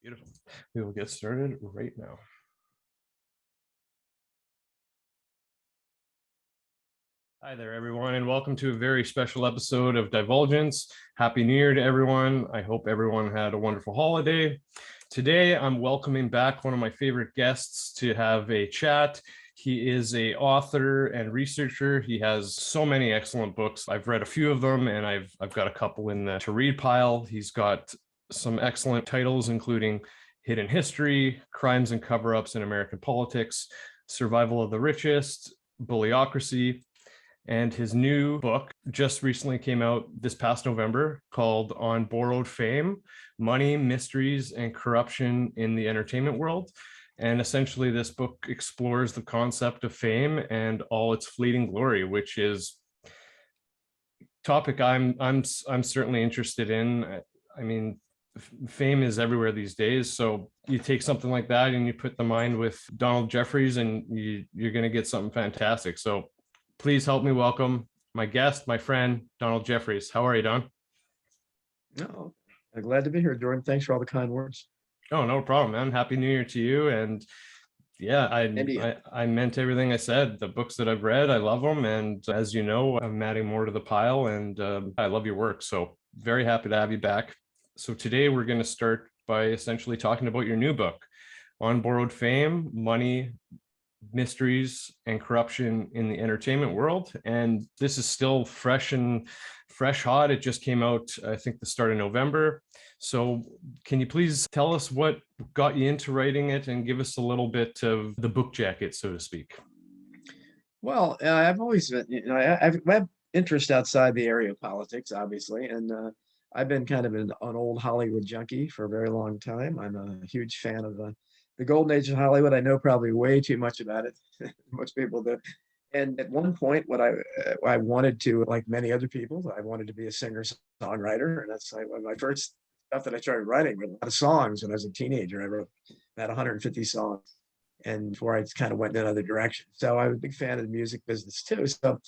Beautiful. We will get started right now. Hi there, everyone, and welcome to a very special episode of Divulgence. Happy New Year to everyone. I hope everyone had a wonderful holiday. Today, I'm welcoming back one of my favorite guests to have a chat. He is an author and researcher. He has so many excellent books. I've read a few of them, and I've got a couple in the to read pile. He's got some excellent titles, including Hidden History, Crimes and Cover-Ups in American Politics, Survival of the Richest, Bullyocracy, and his new book just recently came out this past November called On Borrowed Fame, Money, Mysteries, and Corruption in the Entertainment World. And essentially, this book explores the concept of fame and all its fleeting glory, which is a topic I'm certainly interested in. I mean, fame is everywhere these days. So you take something like that and you put the mind with Donald Jeffries, and you're going to get something fantastic. So please help me welcome my guest, my friend, Donald Jeffries. How are you, Don? No, I'm glad to be here, Jordan. Thanks for all the kind words. Oh, no problem, man. Happy New Year to you. And yeah, And to you. I meant everything I said. The books that I've read, I love them. And as you know, I'm adding more to the pile, and I love your work. So very happy to have you back. So today we're going to start by essentially talking about your new book, On Borrowed Fame, Money, Mysteries, and Corruption in the Entertainment World. And this is still fresh hot. It just came out, I think, the start of November. So can you please tell us what got you into writing it and give us a little bit of the book jacket, so to speak? Well, I've always been, I've had interest outside the area of politics, obviously, and I've been kind of an old Hollywood junkie for a very long time. I'm a huge fan of the golden age of Hollywood. I know probably way too much about it. Most people do. And at one point, what I wanted to, like many other people, I wanted to be a singer-songwriter, and that's like my first stuff that I started writing with a lot of songs when I was a teenager. I wrote about 150 songs, and before I kind of went in another direction. So I was a big fan of the music business too. So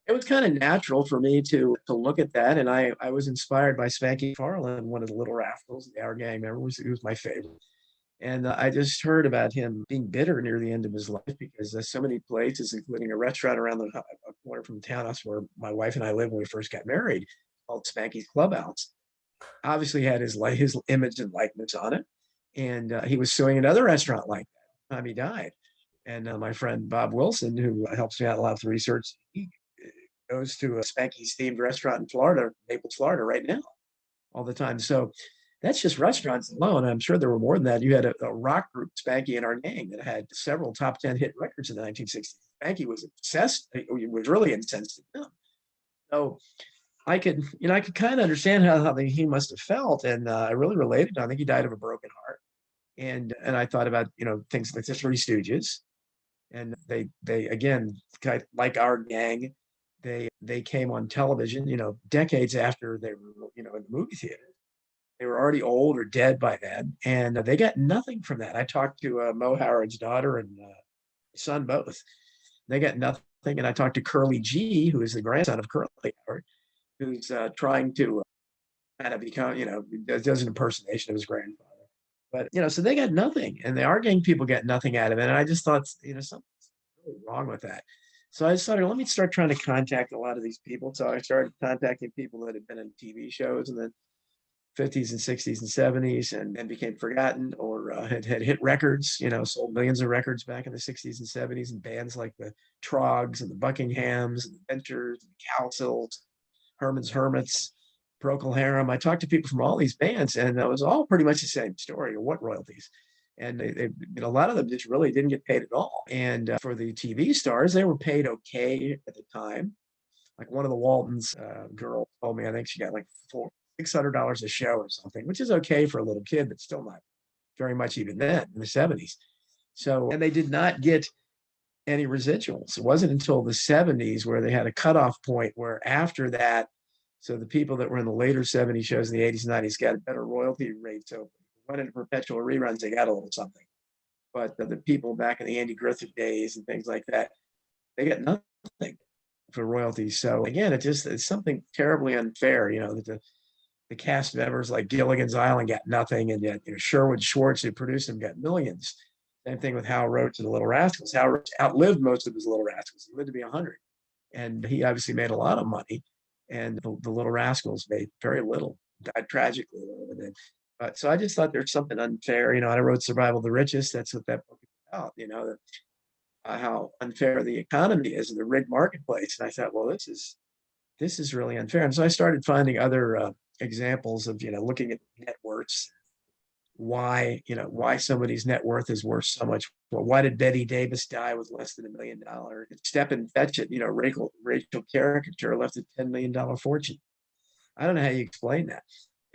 it was kind of natural for me to look at that, and I was inspired by Spanky Farland, one of the Little Rascals, the Our Gang member. He was my favorite. And I just heard about him being bitter near the end of his life because there's so many places, including a restaurant around the corner from the townhouse where my wife and I lived when we first got married, called Spanky's Clubhouse. Obviously had his image and likeness on it. And he was suing another restaurant like that time he died. And my friend Bob Wilson, who helps me out a lot with research, he goes to a Spanky's themed restaurant in Florida, Naples, Florida, right now, all the time. So that's just restaurants alone. I'm sure there were more than that. You had a rock group, Spanky and Our Gang, that had several top 10 hit records in the 1960s. Spanky was obsessed, he was really incensed at them. So I could kind of understand how he must have felt. And I really related. I think he died of a broken heart. And I thought about, things like the Three Stooges. And they again, kind of like Our Gang, they came on television, decades after they were, in the movie theater. They were already old or dead by then, and they got nothing from that. I talked to Mo Howard's daughter and son both. They got nothing, and I talked to Curly G, who is the grandson of Curly Howard, who's trying to kind of become, does an impersonation of his grandfather. But so they got nothing, and the Our Gang people got nothing out of it. And I just thought, something's really wrong with that. So I decided, let me start trying to contact a lot of these people. So I started contacting people that had been in TV shows in the 50s and 60s and 70s and became forgotten or had hit records, sold millions of records back in the 60s and 70s, and bands like the Trogs and the Buckinghams and the Ventures and the Cowsills, Herman's Hermits, Procol Harum. I talked to people from all these bands, and it was all pretty much the same story of what royalties. And a lot of them just really didn't get paid at all. And for the TV stars, they were paid okay at the time. Like one of the Waltons girls told me, I think she got like $600 a show or something, which is okay for a little kid, but still not very much even then in the 70s. So, and they did not get any residuals. It wasn't until the 70s where they had a cutoff point where after that, so the people that were in the later 70s shows in the 80s and 90s got a better royalty rate. So went into perpetual reruns, they got a little something. But the people back in the Andy Griffith days and things like that, they got nothing for royalties. So again, it's something terribly unfair, that the cast members like Gilligan's Island got nothing, and yet Sherwood Schwartz, who produced them, got millions. Same thing with Hal Roach and the Little Rascals. Hal Roach outlived most of his Little Rascals. He lived to be 100, and he obviously made a lot of money. And the Little Rascals made very little, died tragically. So I just thought there's something unfair. I wrote Survival of the Richest. That's what that book is about. How unfair the economy is in the rigged marketplace. And I thought, well, this is really unfair. And so I started finding other examples of looking at net worths, why somebody's net worth is worth so much. Well, why did Betty Davis die with less than $1 million? Step and Fetch It, Rachel Caricature left a $10 million fortune. I don't know how you explain that.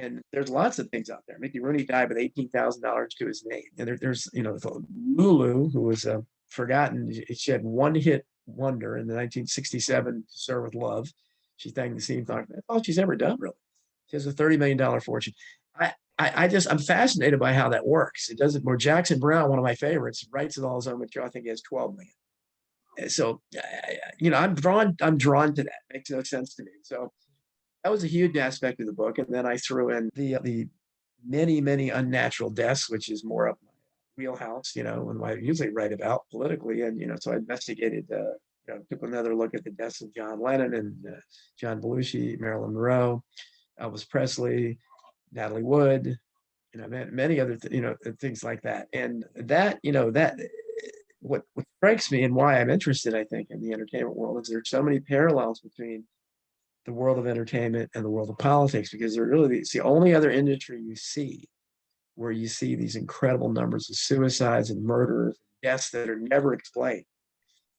And there's lots of things out there. Mickey Rooney died with $18,000 to his name. And there's Lulu, who was forgotten. She had one hit wonder in the 1967 Sir with Love. She sang the theme song. That's all she's ever done, really. She has a $30 million fortune. I'm fascinated by how that works. It doesn't. Where Jackson Browne, one of my favorites, writes it all his own material. I think he has 12 million. So, I'm drawn to that. It makes no sense to me. So that was a huge aspect of the book. And then I threw in the many unnatural deaths, which is more up my wheelhouse, and what I usually write about politically. And, so I investigated, took another look at the deaths of John Lennon and John Belushi, Marilyn Monroe, Elvis Presley, Natalie Wood, many other, things like that. And that, what strikes me and why I'm interested, I think, in the entertainment world is there's so many parallels between the world of entertainment and the world of politics, because it's the only other industry you see where you see these incredible numbers of suicides and murders, deaths that are never explained.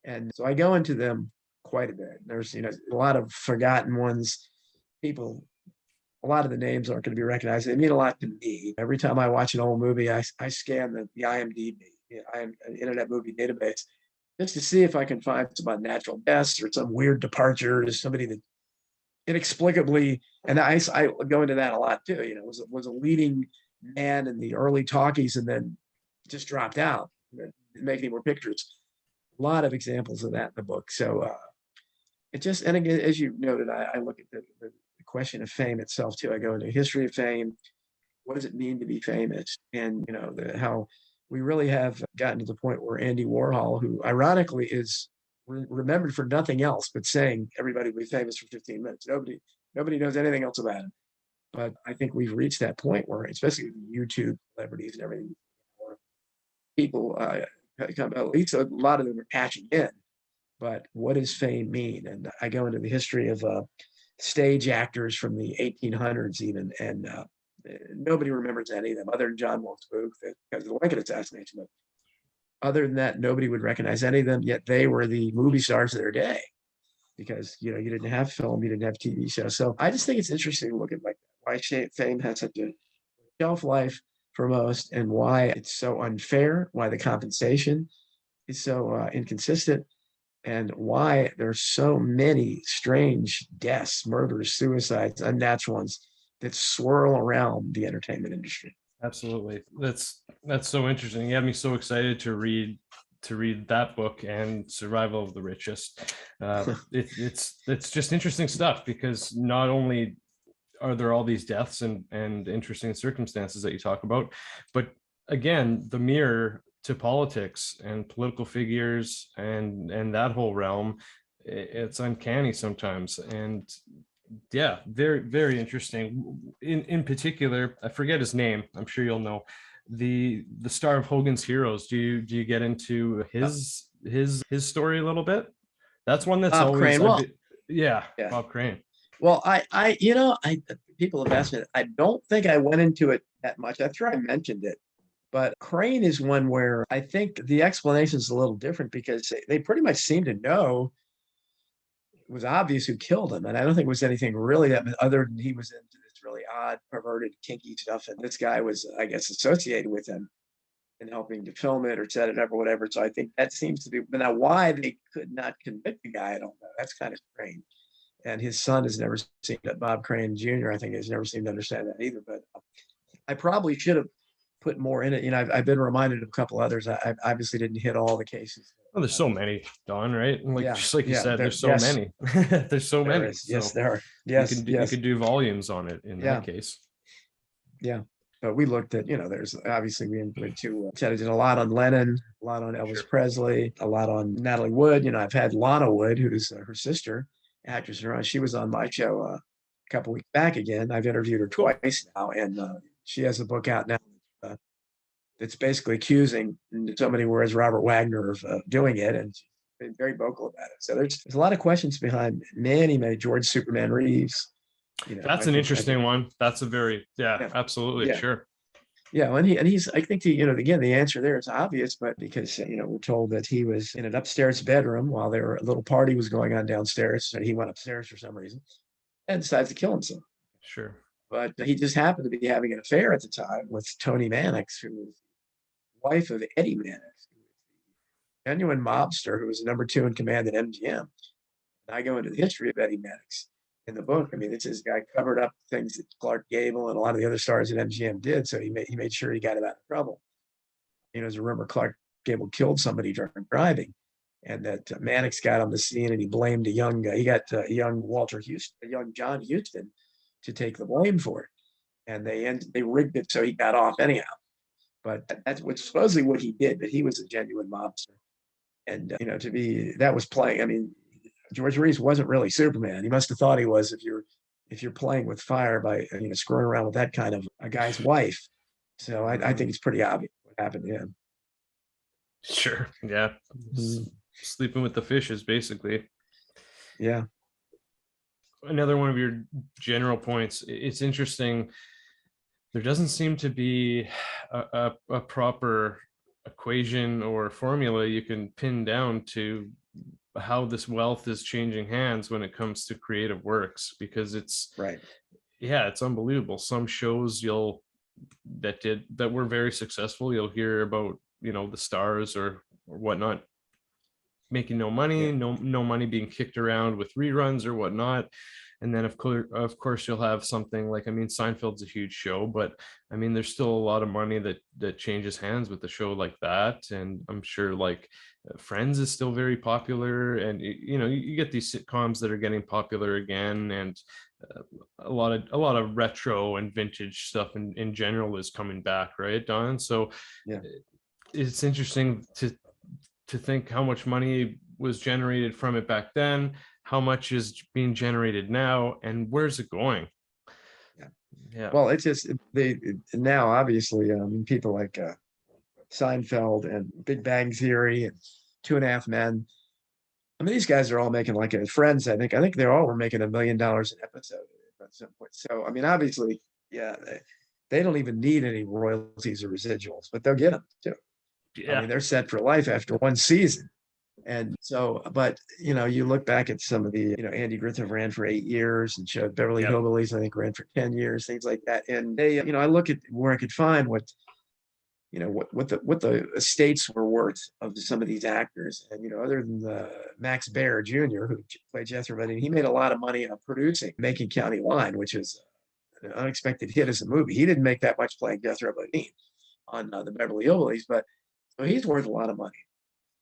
And so I go into them quite a bit. There's, a lot of forgotten ones. A lot of the names aren't going to be recognized. They mean a lot to me. Every time I watch an old movie, I scan the IMDb, Internet Movie Database, just to see if I can find some unnatural deaths or some weird departure to somebody that inexplicably, and I go into that a lot too. Was a leading man in the early talkies and then just dropped out, making more pictures. A lot of examples of that in the book. So and again, as you noted, I look at the question of fame itself too. I go into history of fame. What does it mean to be famous? And how we really have gotten to the point where Andy Warhol, who ironically is remembered for nothing else but saying everybody will be famous for 15 minutes. Nobody knows anything else about him. But I think we've reached that point where, especially with YouTube celebrities and everything, people at least a lot of them are catching in. But what does fame mean? And I go into the history of stage actors from the 1800s even, and nobody remembers any of them other than John Wilkes Booth because of the Lincoln assassination. But other than that, nobody would recognize any of them, yet they were the movie stars of their day because, you didn't have film, you didn't have TV shows. So I just think it's interesting to look at why fame has such a shelf life for most and why it's so unfair, why the compensation is so inconsistent, and why there's so many strange deaths, murders, suicides, unnatural ones that swirl around the entertainment industry. Absolutely. That's so interesting. You had me so excited to read that book and Survival of the Richest. It's just interesting stuff because not only are there all these deaths and interesting circumstances that you talk about, but again, the mirror to politics and political figures and that whole realm, it's uncanny sometimes. And yeah, very, very interesting. In particular, I forget his name. I'm sure you'll know the star of Hogan's Heroes. Do you get into his story a little bit? That's one that's Bob always Crane. yeah, Bob Crane. Well, people have asked me. I don't think I went into it that much. I'm sure I mentioned it, but Crane is one where I think the explanation is a little different because they pretty much seem to know it was obvious who killed him. And I don't think it was anything really that other than he was into this really odd, perverted, kinky stuff. And this guy was, I guess, associated with him and helping to film it or set it up or whatever. So I think that seems to be, but now why they could not convict the guy, I don't know. That's kind of strange. And his son has never seen that. Bob Crane Jr., I think, has never seemed to understand that either. But I probably should have put more in it. I've been reminded of a couple others. I obviously didn't hit all the cases. Oh, there's so many, Don, right? And like Yeah, just like you yeah, said, there, there's so yes, many. There's so there many. is. Yes, So there are. you Yes, you yes, could do volumes on it in that yeah, case. yeah. But we looked at, there's obviously we went to, did a lot on Lennon, a lot on Sure. Elvis Presley, a lot on Natalie Wood. I've had Lana Wood, who's her sister, actress. She was on my show a couple weeks back again. I've interviewed her Cool. twice now, and she has a book out now that's basically accusing somebody, whereas Robert Wagner, of doing it, and she's been very vocal about it. So there's a lot of questions behind many George Superman Reeves. That's an interesting one. That's a very, yeah, Yeah, absolutely. yeah, Sure. yeah. And he's I think again, the answer there is obvious, but because we're told that he was in an upstairs bedroom while a little party was going on downstairs, and he went upstairs for some reason and decided to kill himself. Sure. But he just happened to be having an affair at the time with Toni Mannix, who was wife of Eddie Mannix, genuine mobster who was number two in command at MGM. And I go into the history of Eddie Mannix in the book. I mean, it's this guy covered up things that Clark Gable and a lot of the other stars at MGM did. So he made sure he got him out of trouble. There's a rumor Clark Gable killed somebody driving, and that Mannix got on the scene and he blamed he got a young Walter Houston, a young John Houston, to take the blame for it. And they rigged it so he got off anyhow. But that's supposedly what he did. But he was a genuine mobster, and that was playing. I mean, George Reeves wasn't really Superman. He must have thought he was, if you're playing with fire by screwing around with that kind of a guy's wife. So I think it's pretty obvious what happened to him. Sure. Yeah. Mhm. Sleeping with the fishes, basically. Yeah. Another one of your general points. It's interesting. There doesn't seem to be a proper equation or formula you can pin down to how this wealth is changing hands when it comes to creative works, because Right. it's unbelievable. Some shows that were very successful, you'll hear about, the stars or whatnot making no money, Yeah. no money being kicked around with reruns or whatnot. And then of course you'll have something like, I mean, Seinfeld's a huge show, but I mean, there's still a lot of money that changes hands with a show like that. And I'm sure like Friends is still very popular, and you get these sitcoms that are getting popular again, and a lot of retro and vintage stuff in general is coming back, right, Don? So Yeah. it's interesting to think how much money was generated from it back then, how much is being generated now, and where's it going? Yeah. Yeah. Well, it's just now obviously people like Seinfeld and Big Bang Theory and Two and a Half Men. I mean, these guys are all making like Friends. I think they all were making $1 million an episode at some point. So I mean, obviously, yeah, they don't even need any royalties or residuals, but they'll get them too. I Yeah. mean, they're set for life after one season. And so, but you look back at some of the, Andy Griffith ran for 8 years and showed Beverly Yeah. Hillbillies, I think, ran for 10 years, things like that. And they, I look at where I could find what the estates were worth of some of these actors. And, other than Max Baer Jr., who played Jethro Bunny, he made a lot of money producing Macon County Line, which is an unexpected hit as a movie. He didn't make that much playing Jethro Bunny on the Beverly Hillbillies, but he's worth a lot of money.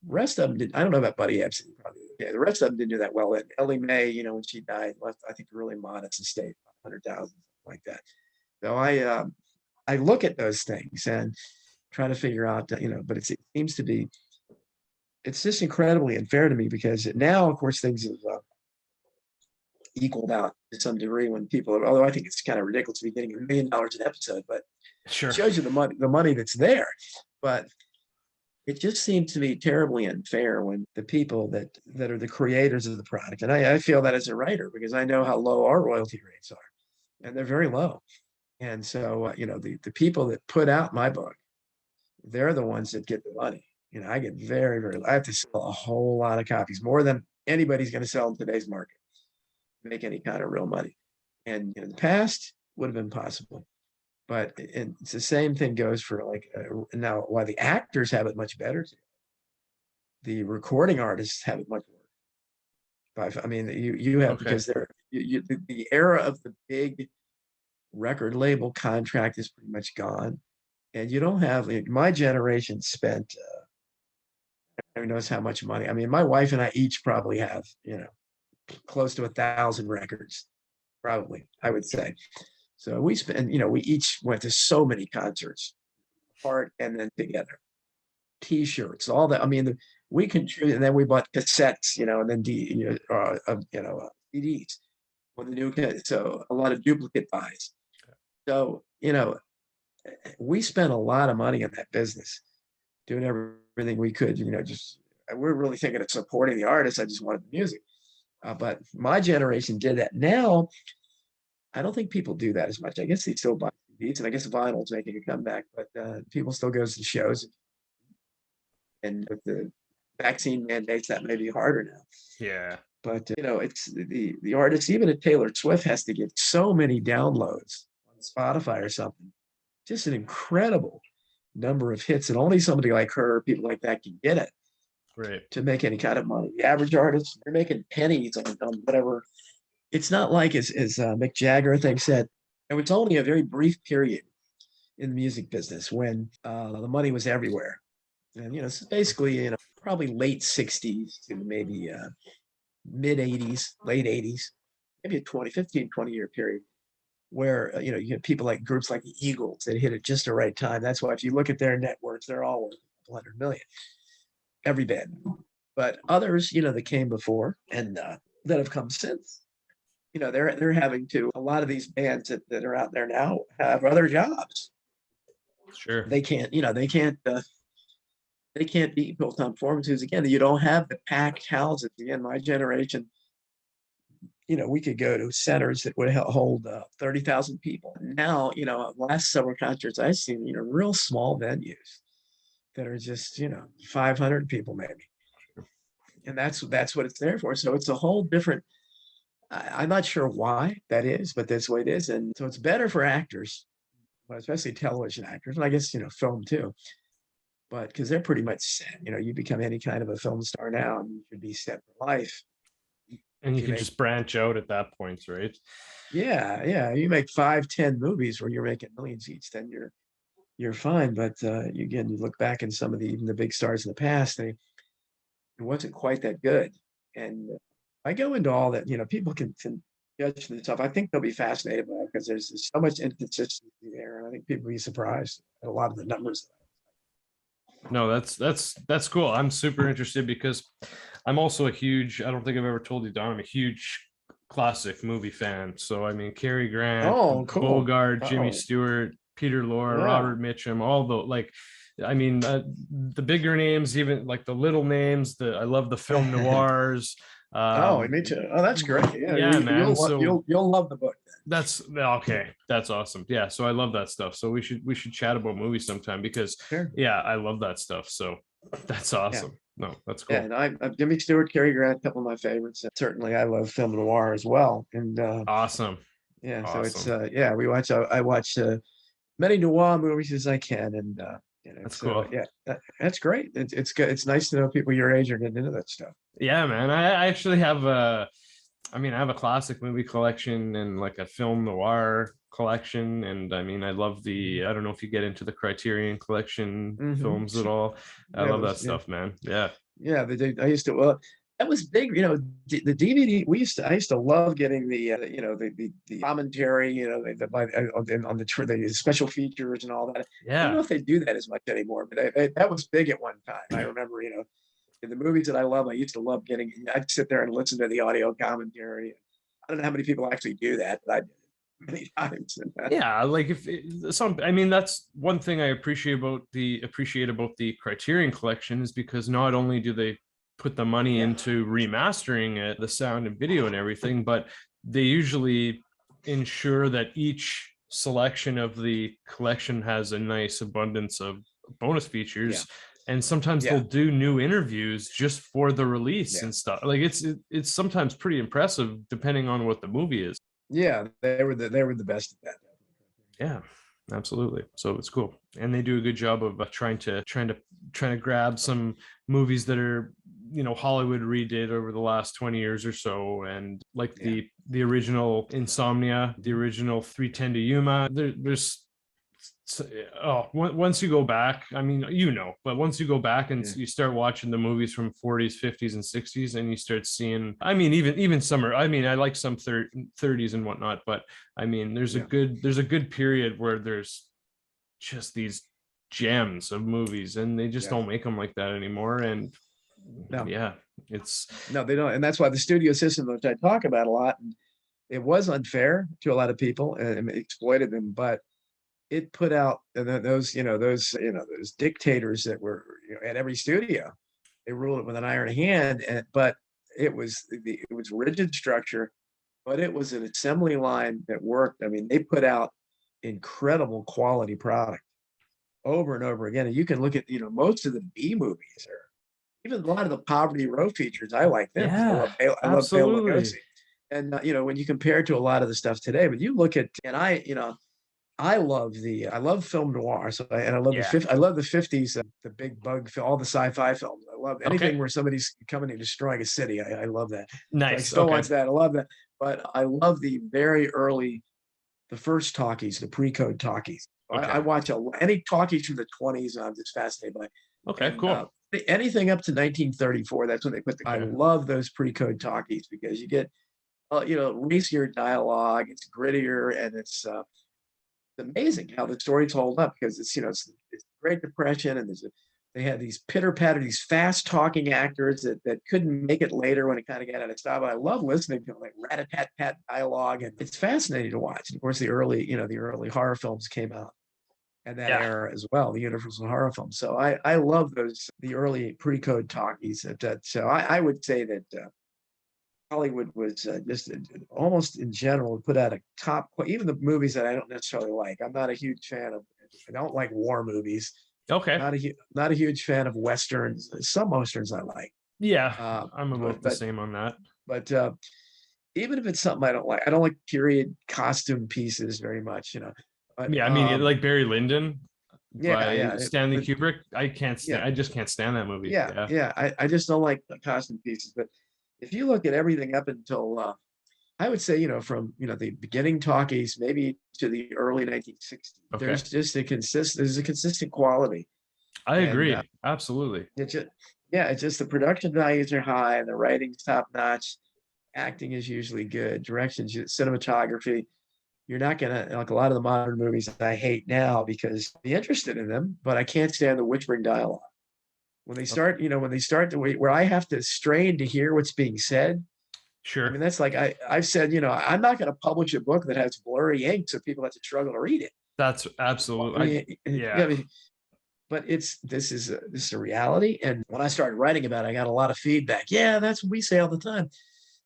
Rest of them did. I don't know about Buddy Ebsen. Probably, yeah, the rest of them didn't do that well. And Ellie Mae, when she died, left I think a really modest estate, 100,000, like that. So I look at those things and try to figure out, but it seems to be, it's just incredibly unfair to me, because now, of course, things have equaled out to some degree when although I think it's kind of ridiculous to be getting $1 million an episode, but Sure. it shows you the money that's there. But it just seems to me terribly unfair when the people that are the creators of the product, and I feel that as a writer, because I know how low our royalty rates are, and they're very low. And so, the people that put out my book, they're the ones that get the money. I get I have to sell a whole lot of copies, more than anybody's going to sell in today's market, to make any kind of real money. And in the past would have been possible. But it's the same thing goes for like now, why the actors have it much better. The recording artists have it much worse. I mean, you have, Okay. because the era of the big record label contract is pretty much gone. And you don't have, like, my generation spent, who knows how much money. I mean, my wife and I each probably have, close to 1,000 records, probably, I would say. So we spent, we each went to so many concerts, apart and then together. T-shirts, all that. I mean, we contributed, and then we bought cassettes, and then CDs when the new kid. So a lot of duplicate buys. So we spent a lot of money in that business, doing everything we could. Just we're really thinking of supporting the artists. I just wanted the music, but my generation did that. Now I don't think people do that as much. I guess they still buy CDs, and I guess vinyl's making a comeback, but people still goes to shows. And with the vaccine mandates, that may be harder now. Yeah. But it's the artist, even a Taylor Swift, has to get so many downloads on Spotify or something. Just an incredible number of hits, and only somebody like her, people like that, can get it. Right. To make any kind of money. The average artist, they're making pennies on whatever. It's not like, as Mick Jagger, I think, said, it was only a very brief period in the music business when the money was everywhere. And so basically, probably late 60s to maybe mid 80s, late 80s, maybe a 20 year period where you get people like groups like the Eagles that hit at just the right time. That's why if you look at their net worths, they're all worth a couple hundred million, every band. But others, that came before and that have come since, they're having to, a lot of these bands that are out there now have other jobs. Sure. They can't be built on performances. Again, you don't have the packed houses. Again, my generation, we could go to centers that would hold 30,000 people. Now, last several concerts I've seen, real small venues that are just, 500 people maybe. And that's what it's there for. So it's a whole different, I'm not sure why that is, but that's the way it is. And so it's better for actors, but especially television actors, and I guess, film too. But because they're pretty much set, you become any kind of a film star now and you should be set for life. And you can just branch out at that point, right? Yeah. You make 5, 10 movies where you're making millions each, then you're fine. But again, you look back in some of even the big stars in the past, it wasn't quite that good. And I go into all that, people can judge the stuff. I think they'll be fascinated by it because there's so much inconsistency there. And I think people will be surprised at a lot of the numbers. No, that's cool. I'm super interested because I'm also I don't think I've ever told you, Don, I'm a huge classic movie fan. So I mean, Cary Grant, Oh, cool. Bogart, Jimmy Stewart, Peter Lorre, Robert Mitchum, all the the bigger names, even like the little names. I love the film noirs. Me too. Oh, that's great. Yeah, man. You'll love the book. That's okay. That's awesome. Yeah. So I love that stuff. So we should chat about movies sometime because yeah, I love that stuff. So that's awesome. Yeah. No, that's cool. Yeah, and I'm Jimmy Stewart, Cary Grant, a couple of my favorites. And certainly I love film noir as well. And awesome. Yeah. Awesome. So it's I watch many noir movies as I can. And that's cool. That's great. It's good. It's nice to know people your age are getting into that stuff. Yeah, man. I actually have I have a classic movie collection and like a film noir collection. And I love I don't know if you get into the Criterion collection films at all. I love that stuff, man. Yeah. Yeah. I used to, that was big, the DVD. I used to love getting the commentary, on the special features and all that. Yeah. I don't know if they do that as much anymore, but that was big at one time. I remember, in the movies that I love, I used to love I'd sit there and listen to the audio commentary. I don't know how many people actually do that, but I did it many times. Yeah, like that's one thing I appreciate about the Criterion collection is because not only do they put the money into remastering it, the sound and video and everything, but they usually ensure that each selection of the collection has a nice abundance of bonus features. And sometimes they'll do new interviews just for the release and stuff. Like it's sometimes pretty impressive depending on what the movie is. Yeah, they were the best at that. Yeah, absolutely. So it's cool, and they do a good job of trying to grab some movies that are Hollywood redid over the last 20 years or so, and like the original Insomnia, the original 3:10 to Yuma. There's So, once you go back, I mean, but once you go back and Yeah, you start watching the movies from 40s, 50s, and 60s, and you start seeing, I mean, even summer, I mean, I like some 30s and whatnot, but I mean, yeah, there's a good period where there's just these gems of movies, and they just yeah. don't make them like that anymore. And No, yeah, it's no, they don't, and that's why the studio system, which I talk about a lot, and it was unfair to a lot of people and exploited them, but it put out those dictators that were at every studio. They ruled it with an iron hand, but it was rigid structure, but it was an assembly line that worked. I mean, they put out incredible quality product over and over again. And you can look at most of the B movies, or even a lot of the Poverty Row features. I like them because yeah, I love Bela absolutely. Lugosi. And when you compare it to a lot of the stuff today, but you look at, and I love film noir. And Yeah. I love the 50s, the big bug film, all the sci-fi films. I love Okay. anything where somebody's coming and destroying a city. I love that. So I Nice. still Okay. watch that. I love that. But I love the very early, the first talkies, the pre-code talkies. I Okay. watch any talkies from the 20s. I'm just fascinated by, Okay. and Cool. anything up to 1934. That's when they put I Okay. love those pre-code talkies because you get, racier dialogue. It's grittier, and it's amazing how the stories hold up because it's the Great Depression, and they had these pitter patter, these fast talking actors that couldn't make it later when it kind of got out of style. But I love listening to like rat a tat tat dialogue, and it's fascinating to watch. And of course, the early horror films came out and that Yeah. era as well, the Universal horror films. So I love the early pre-code talkies. So I would say that Hollywood was just almost in general put out a top, even the movies that I don't necessarily like. I'm not a huge fan of. I don't like war movies. Okay. Not a huge fan of westerns. Some westerns I like, Yeah. uh, I'm but about the same on that. but even if it's something I don't like period costume pieces very much. But Yeah. I mean, like Barry Lyndon yeah, by yeah, Stanley but Kubrick. I can't stand. yeah, I just can't stand that movie. yeah, Yeah. yeah. I just don't like the costume pieces. But if you look at everything up until I would say, from the beginning talkies, maybe to the early 1960s, Okay. there's a consistent quality, I and agree. Absolutely. it's just yeah, it's just the production values are high, and the writing's top notch, acting is usually good, cinematography. You're not gonna like a lot of the modern movies I hate now because I'm interested in them, but I can't stand the whispering dialogue when they Okay. start. When they start to wait, where I have to strain to hear what's being said. I Sure. mean, that's like I've said, I'm not going to publish a book that has blurry ink so people have to struggle to read it. That's Well, absolutely. I mean, yeah, Yeah. but this is a reality. And when I started writing about it, I got a lot of feedback. Yeah, that's what we say all the time.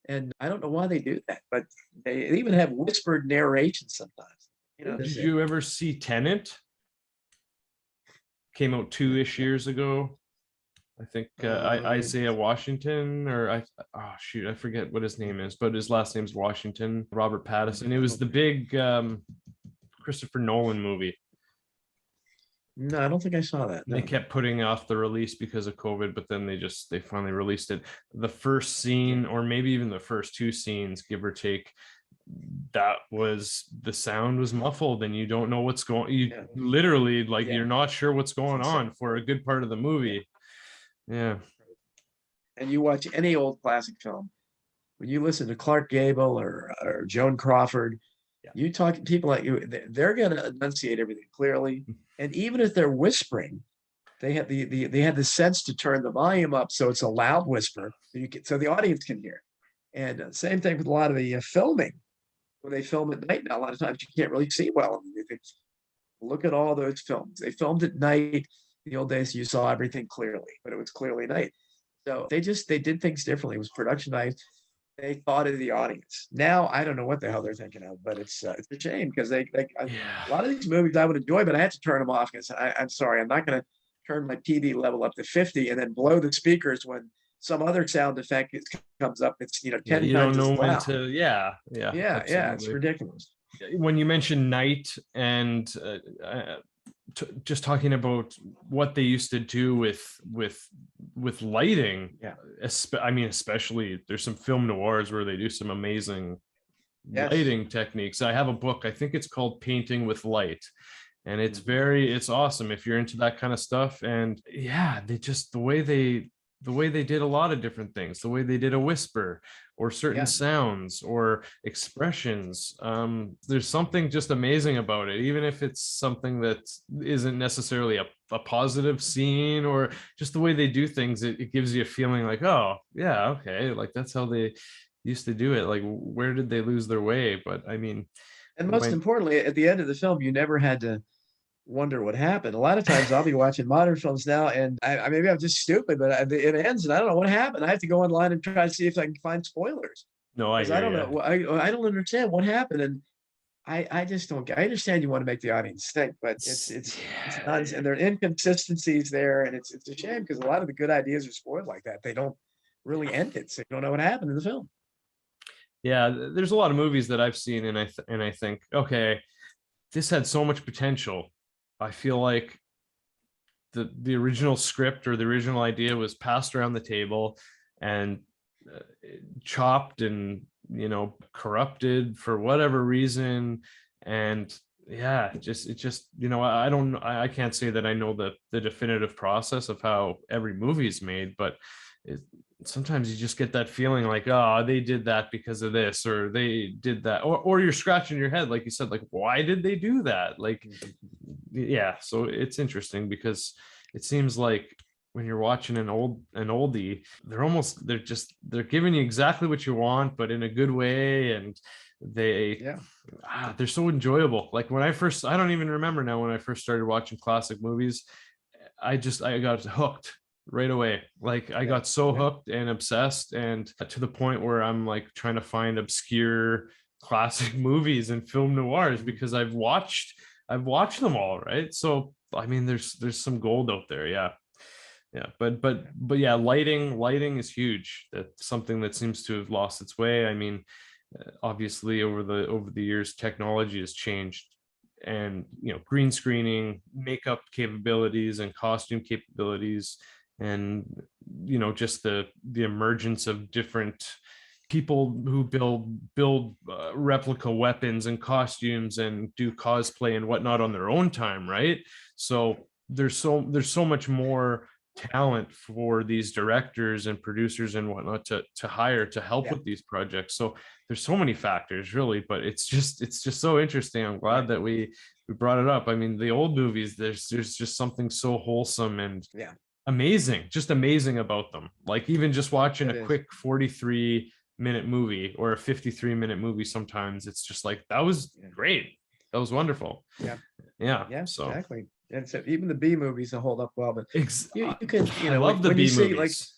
And I don't know why they do that, but they even have whispered narration sometimes. Did you ever see Tenant? Came out 2-ish years ago. I think um, Isaiah Washington, or oh shoot, I forget what his name is, but his last name's Washington. Robert Pattinson. It was the big Christopher Nolan movie. no, I don't think I saw that. They No. kept putting off the release because of COVID, but then they finally released it. The first Okay. scene, or maybe even the first two scenes, give or take, that was the sound was muffled, and you don't know what's going. You Yeah. literally like Yeah. you're not sure what's It's going insane. on for a good part of the Yeah. movie. Yeah, And you watch any old classic film, when you listen to Clark Gable or Joan Crawford, yeah, you talk to people like you, they're going to enunciate everything clearly. And even if they're whispering, they have the sense to turn the volume up so it's a loud whisper so the audience can hear. And same thing with a lot of the filming. When they film at night now, a lot of times you can't really see well. Look at all those films. They filmed at night. In the old days, you saw everything clearly, but it was clearly night. So they did things differently. It was production night. They thought of the audience. Now I don't know what the hell they're thinking of, but it's a shame because a yeah. lot of these movies I would enjoy, but I had to turn them off because I'm sorry, I'm not going to turn my TV level up to 50 and then blow the speakers when some other sound effect comes up. It's Yeah, 10 you don't times as know when loud. to. Yeah, yeah, Yeah, yeah, it's absolutely. ridiculous. When you mentioned night and just talking about what they used to do with lighting, Yeah. I mean, especially there's some film noirs where they do some amazing Yes. lighting techniques. I have a book, I think it's called Painting with Light, And it's Mhm. it's awesome if you're into that kind of stuff. And yeah, they just the way they did a lot of different things, the way they did a whisper or certain Yeah. sounds or expressions. There's something just amazing about it, even if it's something that isn't necessarily a positive scene, or just the way they do things. It gives you a feeling like, oh yeah, okay, like that's how they used to do it. Like, where did they lose their way? But I mean, And most when importantly, at the end of the film, you never had to wonder what happened. A lot of times I'll be watching modern films now, and maybe I'm just stupid, but it ends and I don't know what happened. I have to go online and try to see if I can find spoilers no, I because I hear don't you. know. I don't understand what happened, and I just don't. I understand you want to make the audience think, but it's not, and there are inconsistencies there, and it's a shame because a lot of the good ideas are spoiled like that. They don't really end it, so you don't know what happened in the film. Yeah, there's a lot of movies that I've seen, and I think, okay, this had so much potential. I feel like the original script or the original idea was passed around the table and chopped and corrupted for whatever reason. And yeah, it just I don't, I can't say that I know the definitive process of how every movie is made, but it, sometimes you just get that feeling like, oh, they did that because of this, or they did that, or you're scratching your head, like you said, like, why did they do that? Like, yeah. So it's interesting because it seems like when you're watching an oldie, they're giving you exactly what you want, but in a good way. And they Yeah, they're so enjoyable. Like when I don't even remember now when I first started watching classic movies. I got hooked right away. Like I yeah, got so yeah. hooked and obsessed, and to the point where I'm like trying to find obscure classic movies and film noirs Mhm. because I've watched them all, right? So I mean, there's some gold out there, yeah. Yeah, but yeah, lighting is huge. That's something that seems to have lost its way. I mean, obviously over the years technology has changed, and green screening, makeup capabilities and costume capabilities, and just the emergence of different people who build replica weapons and costumes and do cosplay and whatnot on their own time, right? So there's so much more talent for these directors and producers and whatnot to hire to help Yeah, with these projects. So there's so many factors really, but it's just so interesting. I'm glad right. that we brought it up. I mean, the old movies, there's just something so wholesome and Yeah, amazing, just amazing about them. Like even just watching it a is. quick 43-minute movie or a 53-minute movie, sometimes it's just like, that was Yeah, great, that was wonderful. yeah, Yeah, yeah, so exactly. And so even the B movies will hold up well, but you can, I love the when you B see like, movies.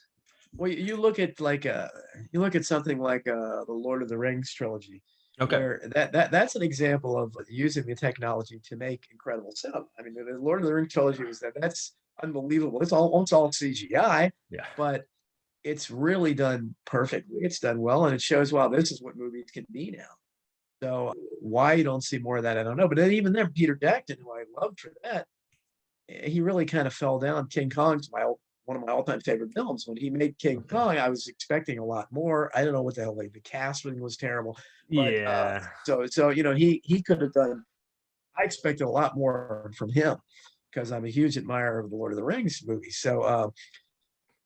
well, you look at like you look at something like the Lord of the Rings trilogy, Okay. where that's an example of using the technology to make incredible cinema. I mean, the Lord of the Rings trilogy was that's unbelievable. It's all CGI, Yeah, but it's really done perfectly. It's done well, and it shows, wow, this is what movies can be now. So why you don't see more of that, I don't know. But then even there, Peter Jackson, who I loved for that, he really kind of fell down. King Kong's one of my all-time favorite films. When he made King okay. Kong, I was expecting a lot more. I don't know what the hell, like the casting was terrible, but Yeah, so he could have done. I expected a lot more from him because I'm a huge admirer of the Lord of the Rings movies. So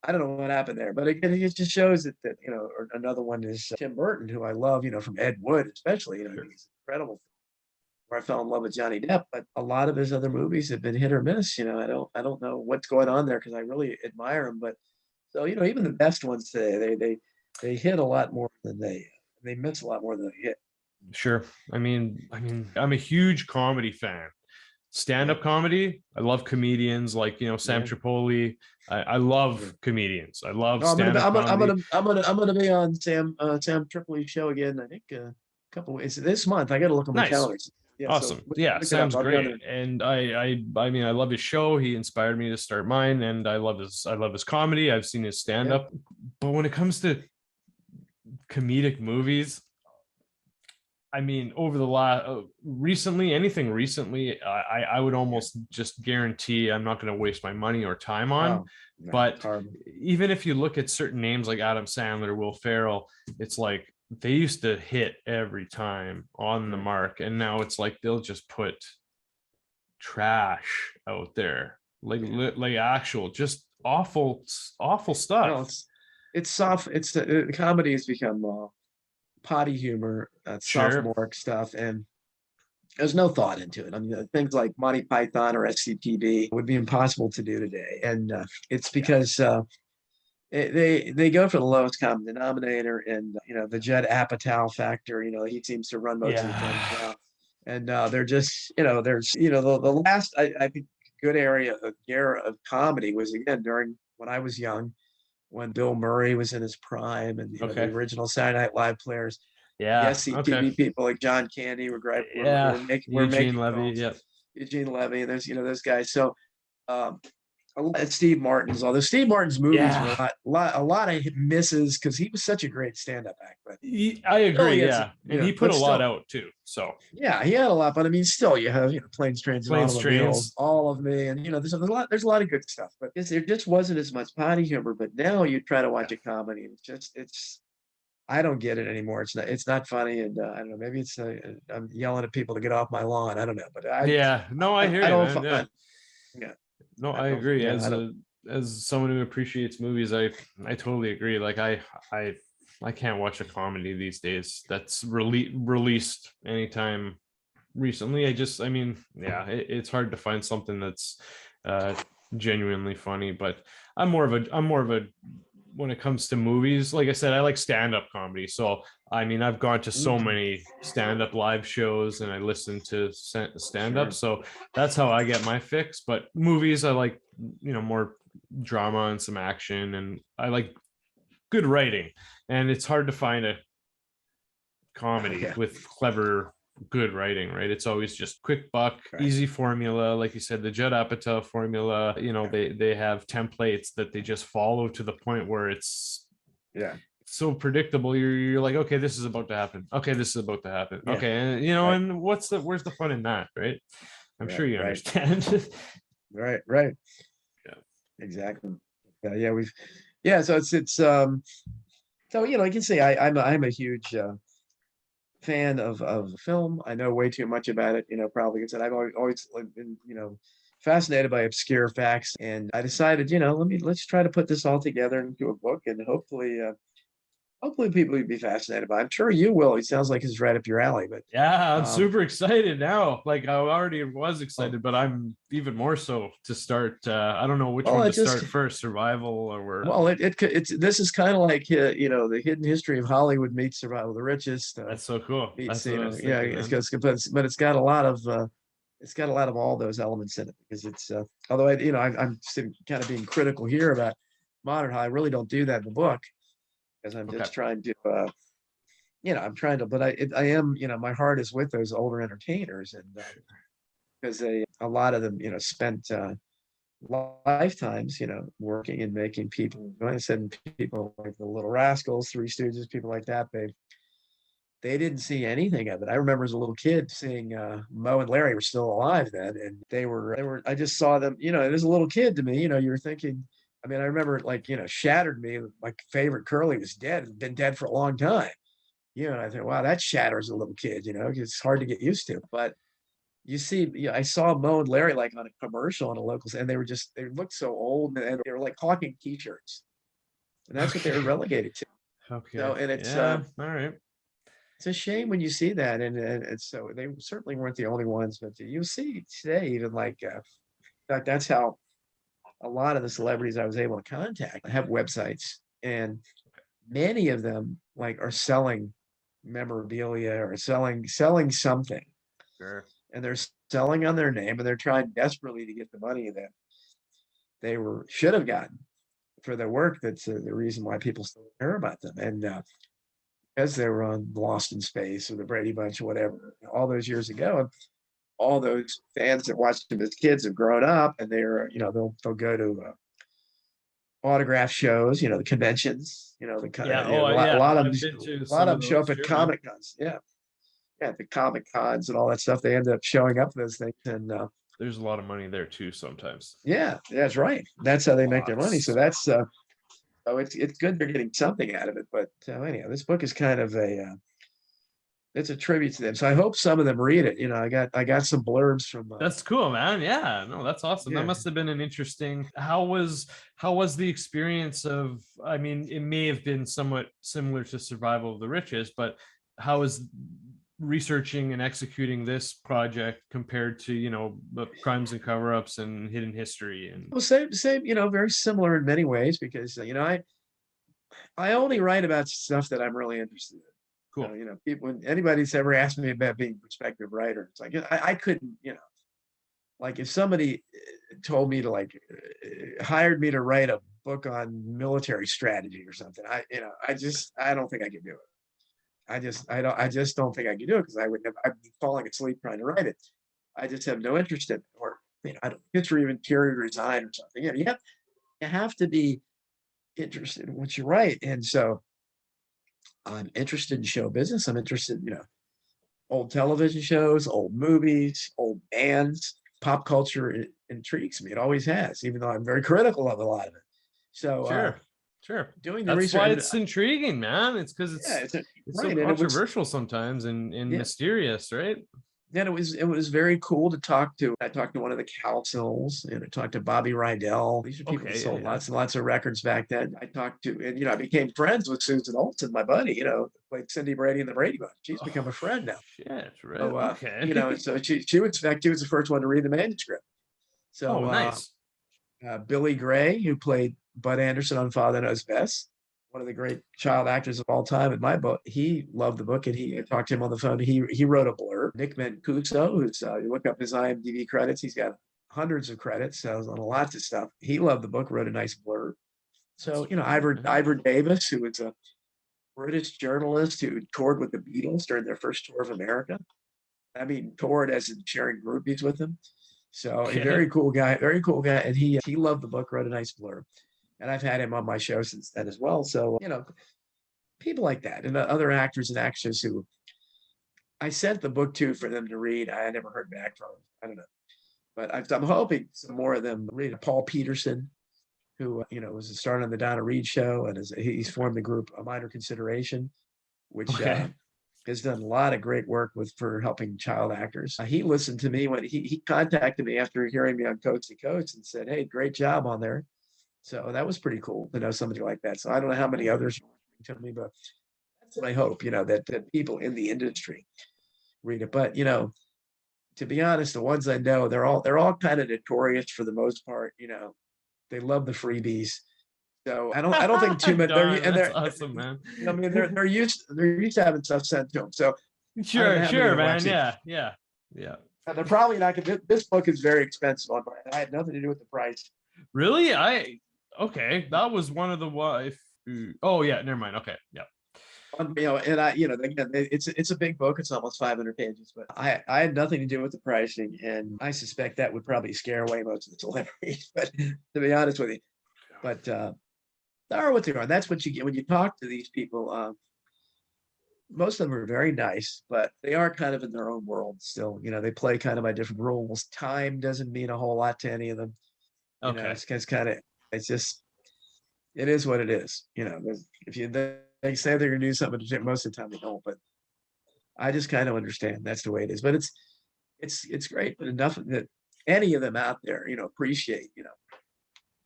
I don't know what happened there, but again, it just shows that or another one is Tim Burton, who I love, from Ed Wood, especially. sure. He's incredible. Where I fell in love with Johnny Depp, but a lot of his other movies have been hit or miss. I don't know what's going on there because I really admire him. But so even the best ones today, they hit a lot more than they miss a lot more than they hit. Sure. I'm a huge comedy fan. Yeah, Stand-up comedy, I love comedians like Sam yeah, Tripoli. I love yeah. comedians. I love No, stand-up comedy. I'm gonna be on Sam Tripoli's show again. I think a couple. It's this month. I got to look on my Nice. calendar. Yeah, so Awesome. Yeah, look it up. Sam's I'll be on great. there. And I mean, I love his show. He inspired me to start mine, and I love his comedy. I've seen his Yeah, stand-up. But when it comes to comedic movies, I mean, over the last recently, anything recently, I would yeah. almost just guarantee I'm not going to waste my money or time on. Oh, no, it's But horrible. even if you look at certain names like Adam Sandler, Will Ferrell, it's like they used to hit every time on the Right. mark, and now it's like they'll just put trash out there, like Yeah. like actual just awful Well, stuff. it's soft. It's the comedy has become potty humor, Sure. sophomoric stuff, and there's no thought into it. I mean, things like Monty Python or SCTV would be impossible to do today, and it's Yeah. because they go for the lowest common denominator, and the Judd Apatow factor. He seems to run most of the things Yeah. now, and they're just there's the last I think good era of comedy was again during when I was young, when Bill Murray was in his prime, and the Okay. original Saturday Night Live players. The Yeah. Okay. SCTV people like John Candy were great. Yeah. We're Eugene making Levy. films. Yep. Eugene Levy, and there's those guys. So um, Steve Martin's, although Steve Martin's movies were Yeah. a lot of misses because he was such a great stand-up act. But I still, he agree. has Yeah. And he put but a lot still, out too. So yeah, he had a lot. But I mean, still, you have Planes, Trains, and planes, Automobiles, trains. All of Me, and there's a lot of good stuff. But there just wasn't as much potty humor. But now you try to watch a comedy, and it's I don't get it anymore. It's not funny, and I don't know. Maybe it's I'm yelling at people to get off my lawn. I don't know, but Yeah. No, I hear I you, don't man. Yeah. yeah No, I I don't agree. yeah I don't As someone who appreciates movies, I totally agree. Like I I can't watch a comedy these days that's released anytime recently. I mean, yeah, it's hard to find something that's uh genuinely funny, but I'm more of a when it comes to movies, like I said, I like stand-up comedy. So I mean, I've gone to so Mhm. many stand-up live shows and I listen to stand-up. Sure. So that's how I get my fix. But movies, I like, more drama and some action, and I like good writing. And it's hard to find a comedy Yeah, with clever, good writing, right? It's always just quick buck, right. easy formula. Like you said, the Judd Apatow formula, Yeah, they have templates that they just follow to the point where it's yeah, so predictable. You're like, okay, this is about to happen. Okay, this is about to happen. yeah. Okay, and Right, and where's the fun in that, right? I'm sure right, you right, understand. right. Yeah. Exactly. Yeah, so so you can see I'm a huge fan of film. I know way too much about it, probably because I've always like, been, fascinated by obscure facts. And I decided, let's try to put this all together into a book, and hopefully people would be fascinated by it. I'm sure you will. It sounds like it's right up your alley, but Yeah, I'm um, super excited now. Like I already was oh, excited, but I'm even more so to start. I don't know which well, one it to just start first, survival or well, it's this is kind of like the hidden history of Hollywood meets Survival of the Richest. that's so cool. Meets That's what I was thinking, it's man. because but it's got a lot of all those elements in it because it's although I'm still kind of being critical here about modern High. I really don't do that in the book because I'm Okay. just trying to I'm trying to, but I am, my heart is with those older entertainers, and because they a lot of them spent lifetimes working and making people. Like I said, people like the Little Rascals, Three Stooges, people like that. They didn't see anything of it. I remember as a little kid seeing Mo and Larry were still alive then, and they were. I just saw them. As a little kid to me, you were thinking. I mean, I remember like shattered me. My favorite Curly was dead. Had been dead for a long time. And I think, wow, that shatters a little kid. It's hard to get used to. But you see, I saw Mo and Larry like on a commercial on a locals, and they looked so old, and they were like hawking T-shirts, and that's what they were Okay. relegated to. So, Okay. and Yeah. All right. it's a shame when you see that, and so they certainly weren't the only ones, but you see today even like that's how a lot of the celebrities I was able to contact have websites, and many of them like are selling memorabilia or selling something, Sure. and they're selling on their name, and they're trying desperately to get the money that they were should have gotten for their work. That's the reason why people still care about them, and because they were on Lost in Space or the Brady Bunch or whatever all those years ago. And all those fans that watched them as kids have grown up, and they're they'll go to autograph shows, the conventions, Yeah. Oh, a yeah. lot of them I've been to a lot some of of them show up those at too, man. Comic Cons. Yeah, the Comic Cons and all that stuff. They end up showing up for those things, and There's a lot of money there too sometimes. yeah, that's right. That's how they make their money. So Lots. that's it's good they're getting something out of it. But anyhow, this book is kind of a it's a tribute to them. So I hope some of them read it. I got some blurbs from That's cool, man. Yeah, no, that's awesome. That yeah. must have been an interesting. How was the experience of? I mean, it may have been somewhat similar to Survival of the Richest, but how is researching and executing this project compared to the Crimes and Cover-ups and Hidden History and Well, same, very similar in many ways because I only write about stuff that I'm really interested in. So, cool. people, when anybody's ever asked me about being a prospective writer, it's like I couldn't, like if somebody told me to hired me to write a book on military strategy or something, I don't think I could do it. I just don't think I could do it because I'd be falling asleep trying to write it. I just have no interest in it, or I don't history of interior design or something. You have to be interested in what you write, and so I'm interested in show business. I'm interested, old television shows, old movies, old bands. Pop culture intrigues me. It always has, even though I'm very critical of a lot of it. So Sure. doing the That's research, why it's intriguing, man. It's because yeah, it's so right, and it was controversial sometimes and yeah. mysterious, right? Then it was very cool to talk to. I talked to one of the Calzones, and I talked to Bobby Rydell. These are people that Okay, yeah, sold yeah. lots and lots of records back then. I talked to, and I became friends with Susan Olsen, my buddy. Played Cindy Brady in the Brady Bunch. She's become a Oh friend now. shit, right? So Okay. so she was, in fact, she was the first one to read the manuscript. Oh, So nice. Billy Gray, who played Bud Anderson on Father Knows Best, one of the great child actors of all time in my book. He loved the book, and I talked to him on the phone. He wrote a blurb. Nick Mancuso, who's you look up his IMDb credits, he's got hundreds of credits, on lots of stuff. He loved the book, wrote a nice blurb. That's So cool, man. Ivor Davis, who was a British journalist who toured with the Beatles during their first tour of America. I mean, toured as in sharing groupies with them. So a Okay. very cool guy, and he loved the book, wrote a nice blurb, and I've had him on my show since then as well. So people like that, and other actors and actresses who I sent the book to for them to read. I never heard back from them. I don't know, but I'm hoping some more of them read it. Paul Peterson, who was a star on the Donna Reed show, and he's Okay. formed the group A Minor Consideration, which Okay. has done a lot of great work for helping child actors. He listened to me when he contacted me after hearing me on Coast to Coast and said, "Hey, great job on there." So that was pretty cool to know somebody like that. So I don't know how many others to me, but that's what I hope. That people in the industry read it. But to be honest, the ones I know, they're all kind of notorious for the most part. They love the freebies. So I don't think too many. They're Darn, and that's they're awesome, man. I mean they're used to having stuff sent to them. So I don't know Sure, how many sure, of them man. actually. Yeah, yeah, yeah. And they're probably not going to. This book is very expensive on mine. I had nothing to do with the price. Really? Okay. That was one of the wife. Oh yeah, never mind. Okay, yeah. And again, it's a big book. It's almost 500 pages, but I had nothing to do with the pricing, and I suspect that would probably scare away most of the celebrities. But to be honest with you, but they are what they are. That's what you get when you talk to these people. Most of them are very nice, but they are kind of in their own world still. They play kind of by different rules. Time doesn't mean a whole lot to any of them. Okay. It's kind of, it's just, it is what it is. If they say they're going to do something, most of the time they don't. But I just kind of understand that's the way it is. But it's great. But enough that any of them out there, appreciate.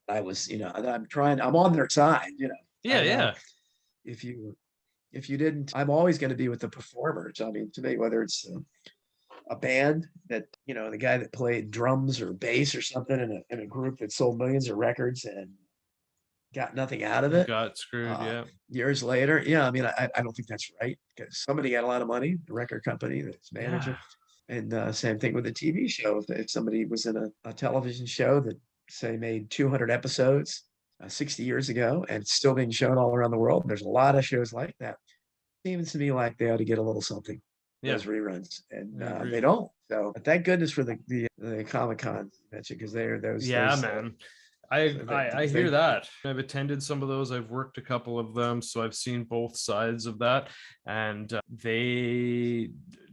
I was, I'm on their side. Yeah, I yeah. if you if you didn't, I'm always going to be with the performers. I mean, to me, whether it's a band that the guy that played drums or bass or something in a group that sold millions of records and got nothing out of it. Got screwed. Uh, Yeah. Years later, yeah, I mean, I don't think that's right because somebody got a lot of money, the record company that's Yeah. managing, and same thing with the TV show. If somebody was in a television show that say made 200 episodes 60 years ago and it's still being shown all around the world, there's a lot of shows like that. Seems to me like they ought to get a little something Yeah. those reruns, and I agree. they don't. So, but thank goodness for the Comic Con mention because they're Yeah, those man. I because hear that. I've attended some of those. I've worked a couple of them, so I've seen both sides of that. And they,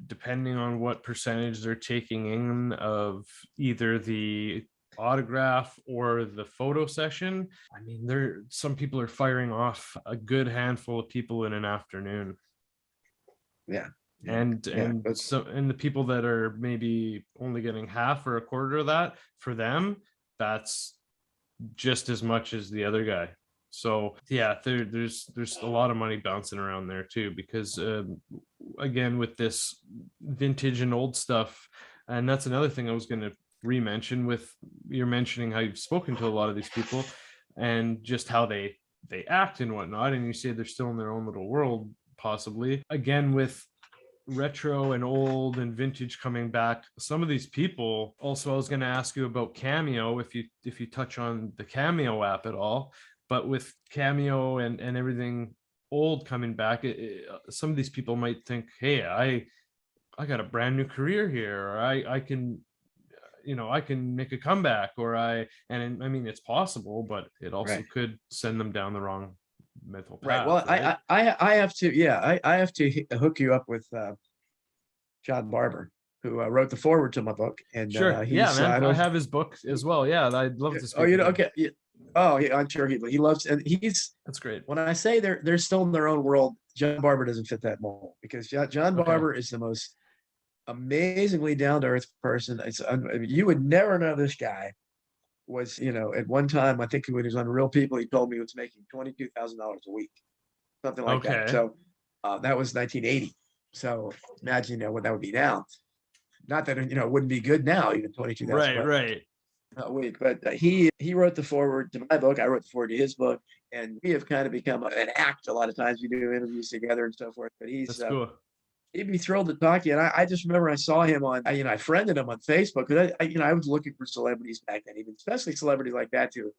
depending on what percentage they're taking in of either the autograph or the photo session, I mean, some people are firing off a good handful of people in an afternoon. yeah. Yeah. and Yeah. and so and the people that are maybe only getting half or a quarter of that, for them, that's just as much as the other guy. So yeah, there's a lot of money bouncing around there too, because again, with this vintage and old stuff, and that's another thing I was going to re-mention, with you're mentioning how you've spoken to a lot of these people and just how they act and whatnot, and you say they're still in their own little world, possibly. Again, with retro and old and vintage coming back, some of these people also, I was going to ask you about Cameo, if you touch on the Cameo app at all. But with Cameo and everything old coming back, some of these people might think, hey, I got a brand new career here, or I can, I can make a comeback, or and I mean, it's possible, but it also right. could send them down the wrong mental Right. path, Well, right? I have to, yeah, I have to hook you up with John Barbour, who wrote the forward to my book, and Sure. Yeah, he's man. I I know. have his book as well. Yeah, I'd love to Oh, speak you with know, him. okay. Yeah. Oh, yeah, I'm sure he loves, and he's, That's great. when I say they're still in their own world, John Barbour doesn't fit that mold, because John Okay. Barbour is the most amazingly down to earth person. I mean, you would never know this guy was, at one time, I think when he was on Real People, he told me he was making $22,000 a week, something like that. Okay. So that was 1980. So imagine, what that would be now. Not that, it wouldn't be good now, even 22,000, Right, but right. a week. But he wrote the forward to my book. I wrote the forward to his book, and we have kind of become an act. A lot of times we do interviews together and so forth. But That's cool. he'd be thrilled to talk to you. And I just remember I saw him I friended him on Facebook, because I was looking for celebrities back then, even especially celebrities like that too.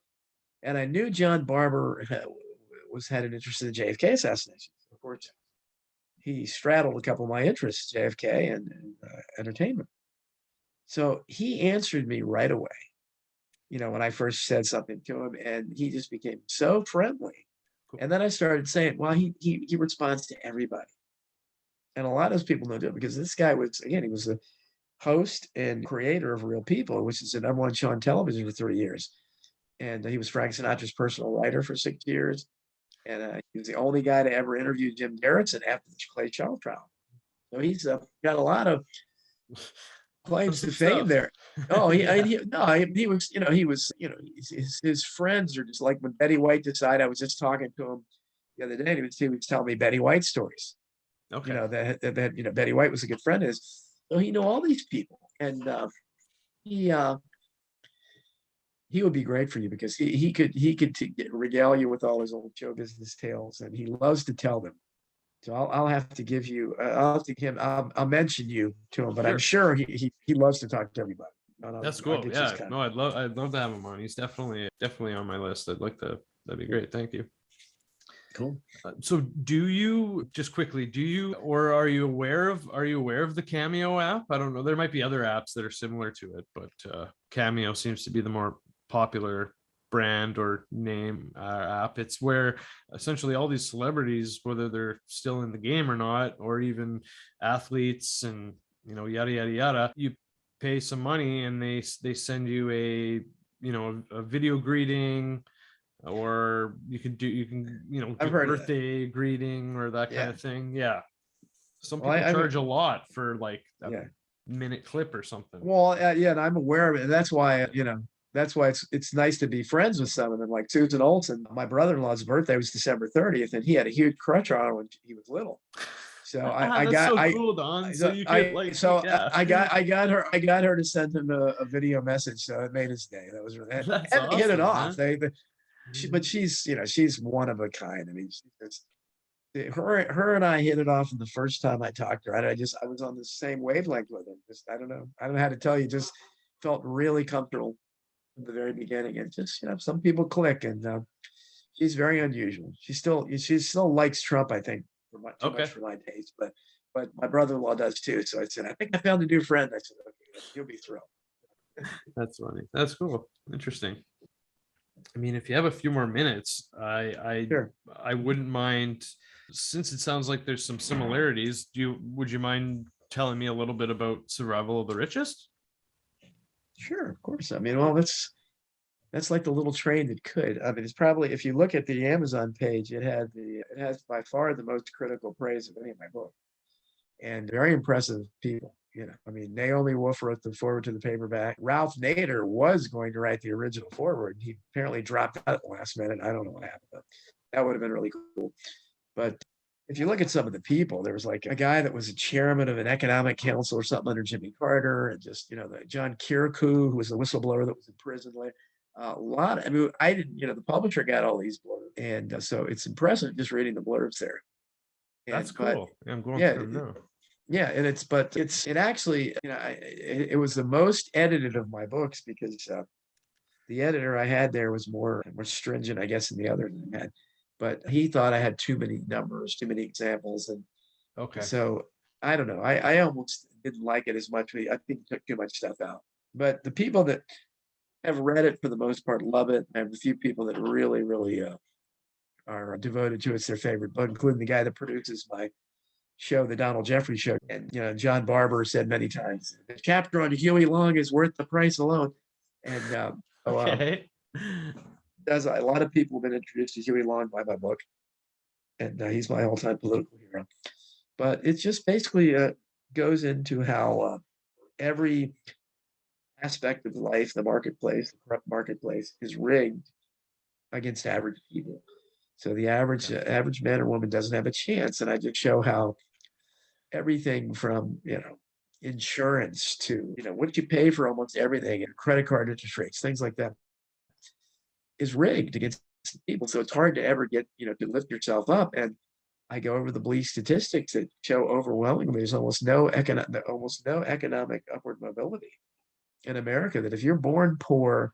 And I knew John Barbour had an interest in the JFK assassination. Of course, he straddled a couple of my interests, JFK and entertainment. So he answered me right away, when I first said something to him, and he just became so friendly. Cool. And then I started saying, well, he responds to everybody. And a lot of those people know that, because this guy was, again, he was the host and creator of Real People, which is the #1 show on television for 30 years. And he was Frank Sinatra's personal writer for 6 years. And he was the only guy to ever interview Jim Garrison after the Clay Shaw trial. So he's got a lot of claims to Some fame stuff. there. Oh, he was, his friends are just like when Betty White decided. I was just talking to him the other day, and he was telling me Betty White stories. Okay. That Betty White was a good friend of his. So he knew all these people, and he he would be great for you, because he could regale you with all his old show business tales, and he loves to tell them. So I'll have to give you, I'll have to give him, I'll mention you to him, but I'm Sure. sure he loves to talk to everybody. That's I'll cool. get you his Yeah. contact. No, I'd love to have him on. He's definitely on my list. I'd like to. That'd be great. Thank you. Cool. So do you, just quickly, or are you aware of the Cameo app? I don't know. There might be other apps that are similar to it, but Cameo seems to be the more popular brand or name app. It's where essentially all these celebrities, whether they're still in the game or not, or even athletes and, yada, yada, yada, you pay some money and they send you a video greeting, or you can I've do heard of that. birthday greeting or that kind Yeah. of thing. Yeah. Some Well, people I mean, charge a lot for like a yeah. minute clip or something. Well, yeah, and I'm aware of it. And that's why it's nice to be friends with some of them, like Susan Olsen. My brother-in-law's birthday was December 30th, and he had a huge crush on her when he was little. So That's so cool, Don. So you could yeah. I got her to send him a video message, so it made his day. That was really, That's and they hit it awesome, off. man. But she's one of a kind. I mean, her and I hit it off from the first time I talked to her. I was on the same wavelength with her. Just I don't know how to tell you. Just felt really comfortable from the very beginning. And just some people click, and she's very unusual. She still likes Trump, I think, too much Okay. for my taste. But my brother-in-law does too. So I said, I think I found a new friend. I said, okay, you'll be thrilled. That's funny. That's cool. Interesting. I mean, if you have a few more minutes, Sure. I wouldn't mind, since it sounds like there's some similarities. Would you mind telling me a little bit about Survival of the Richest? Sure, of course. I mean, well, that's like the little train that could. I mean, it's probably, if you look at the Amazon page, it has by far the most critical praise of any of my books. and very impressive people. I mean, Naomi Wolf wrote the forward to the paperback. Ralph Nader was going to write the original forward. He apparently dropped out at the last minute. I don't know what happened, but that would have been really cool. But if you look at some of the people, there was like a guy that was a chairman of an economic council or something under Jimmy Carter, and just the John Kirikou, who was a whistleblower that was in prison later. A lot. I mean, I didn't. The publisher got all these blurbs, and so it's impressive just reading the blurbs there. That's But cool. I'm going yeah, through now. yeah, and it actually it was the most edited of my books because the editor I had there was more stringent, I guess, than the other I had. But he thought I had too many numbers, too many examples, and Okay. so I don't know. I almost didn't like it as much. I think it took too much stuff out. But the people that have read it for the most part love it. I have a few people that really, really are devoted to it. It's their favorite book, including the guy that produces my show, the Donald Jeffries show. And John Barbour said many times, the chapter on Huey Long is worth the price alone. And Okay. a lot of people have been introduced to Huey Long by my book, and he's my all-time political hero. But it just basically goes into how every aspect of life, the marketplace, the corrupt marketplace, is rigged against average people. So the average man or woman doesn't have a chance. And I just show how everything from insurance to what you pay for almost everything, and credit card interest rates, things like that, is rigged against people. So it's hard to ever get to lift yourself up. And I go over the bleak statistics that show overwhelmingly there's almost no economic upward mobility in America. That if you're born poor,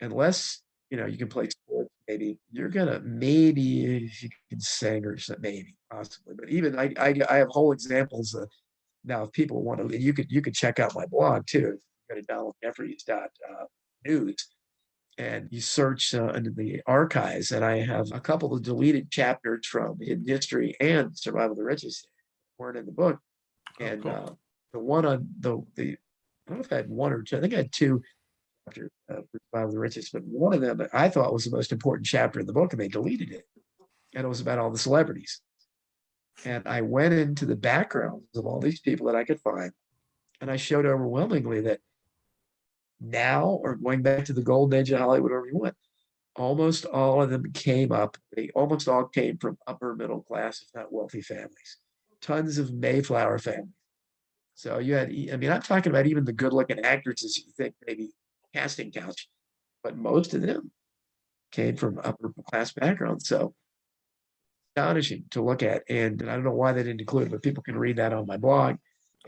unless you can play sports, maybe if you can sing or something, maybe possibly. But even I have whole examples of, now if people want to, you could check out my blog too. Go to donaldjeffries.news and you search under the archives, and I have a couple of deleted chapters from Hidden History and Survival of the Richest weren't in the book. And cool. the one on the I don't know if I had one or two. I think I had two chapters for Survival of the Richest, but one of them I thought was the most important chapter in the book, and they deleted it. And it was about all the celebrities. And I went into the backgrounds of all these people that I could find, and I showed overwhelmingly that now, or going back to the golden age of Hollywood, whatever you want, almost all of them they almost all came from upper middle class, if not wealthy families. Tons of Mayflower families. So you had, I mean, I'm talking about even the good looking actresses you think maybe casting couch, but most of them came from upper class backgrounds. So astonishing to look at. And I don't know why they didn't include it, but people can read that on my blog.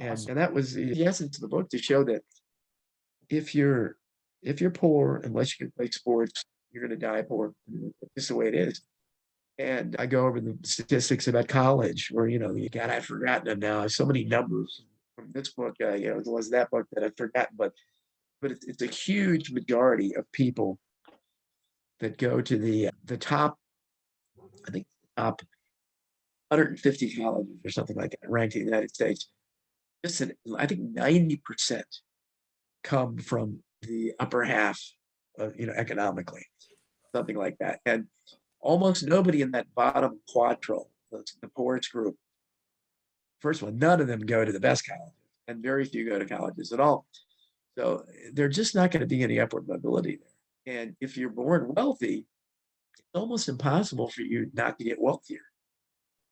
Awesome. And that was the essence of the book, to show that if you're poor, unless you can play sports, you're going to die poor. It's just the way it is. And I go over the statistics about college, where God, I've forgotten them now. So many numbers from this book, it was that book that I've forgotten, but it's a huge majority of people that go to the top, I think, top 150 colleges or something like that, ranked in the United States. I think 90% come from the upper half of, economically, something like that. And almost nobody in that bottom quadrille, the poorest group, first of all, none of them go to the best colleges, and very few go to colleges at all. So there's just not going to be any upward mobility there. And if you're born wealthy, it's almost impossible for you not to get wealthier.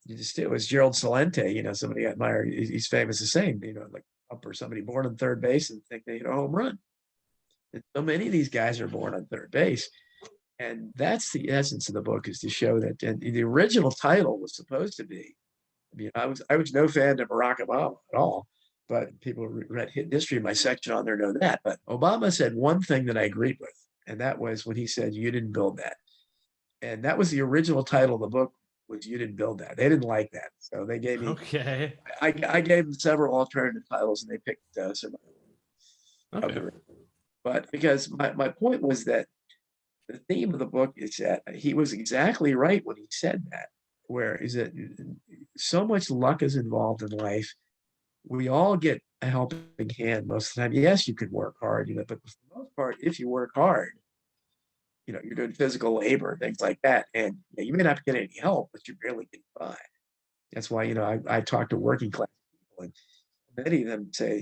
It was Gerald Celente, somebody I admire. He's famous as saying, like up or somebody born on third base and think they hit a home run. And so many of these guys are born on third base. And that's the essence of the book, is to show that. And the original title was supposed to be, I was no fan of Barack Obama at all, but people who read Hidden History, my section on there know that. But Obama said one thing that I agreed with, and that was when he said, "You didn't build that." And that was the original title of the book, was "You Didn't Build That." They didn't like that, so they gave me. Okay. I gave them several alternative titles, and they picked Survival of Okay. the Richest. But because my point was that the theme of the book is that he was exactly right when he said that, where is it so much luck is involved in life. We all get a helping hand most of the time. Yes, you can work hard, but for the most part, if you work hard, you're doing physical labor, things like that. And you may not get any help, but you're barely getting by. That's why, I talk to working class. And many of them say,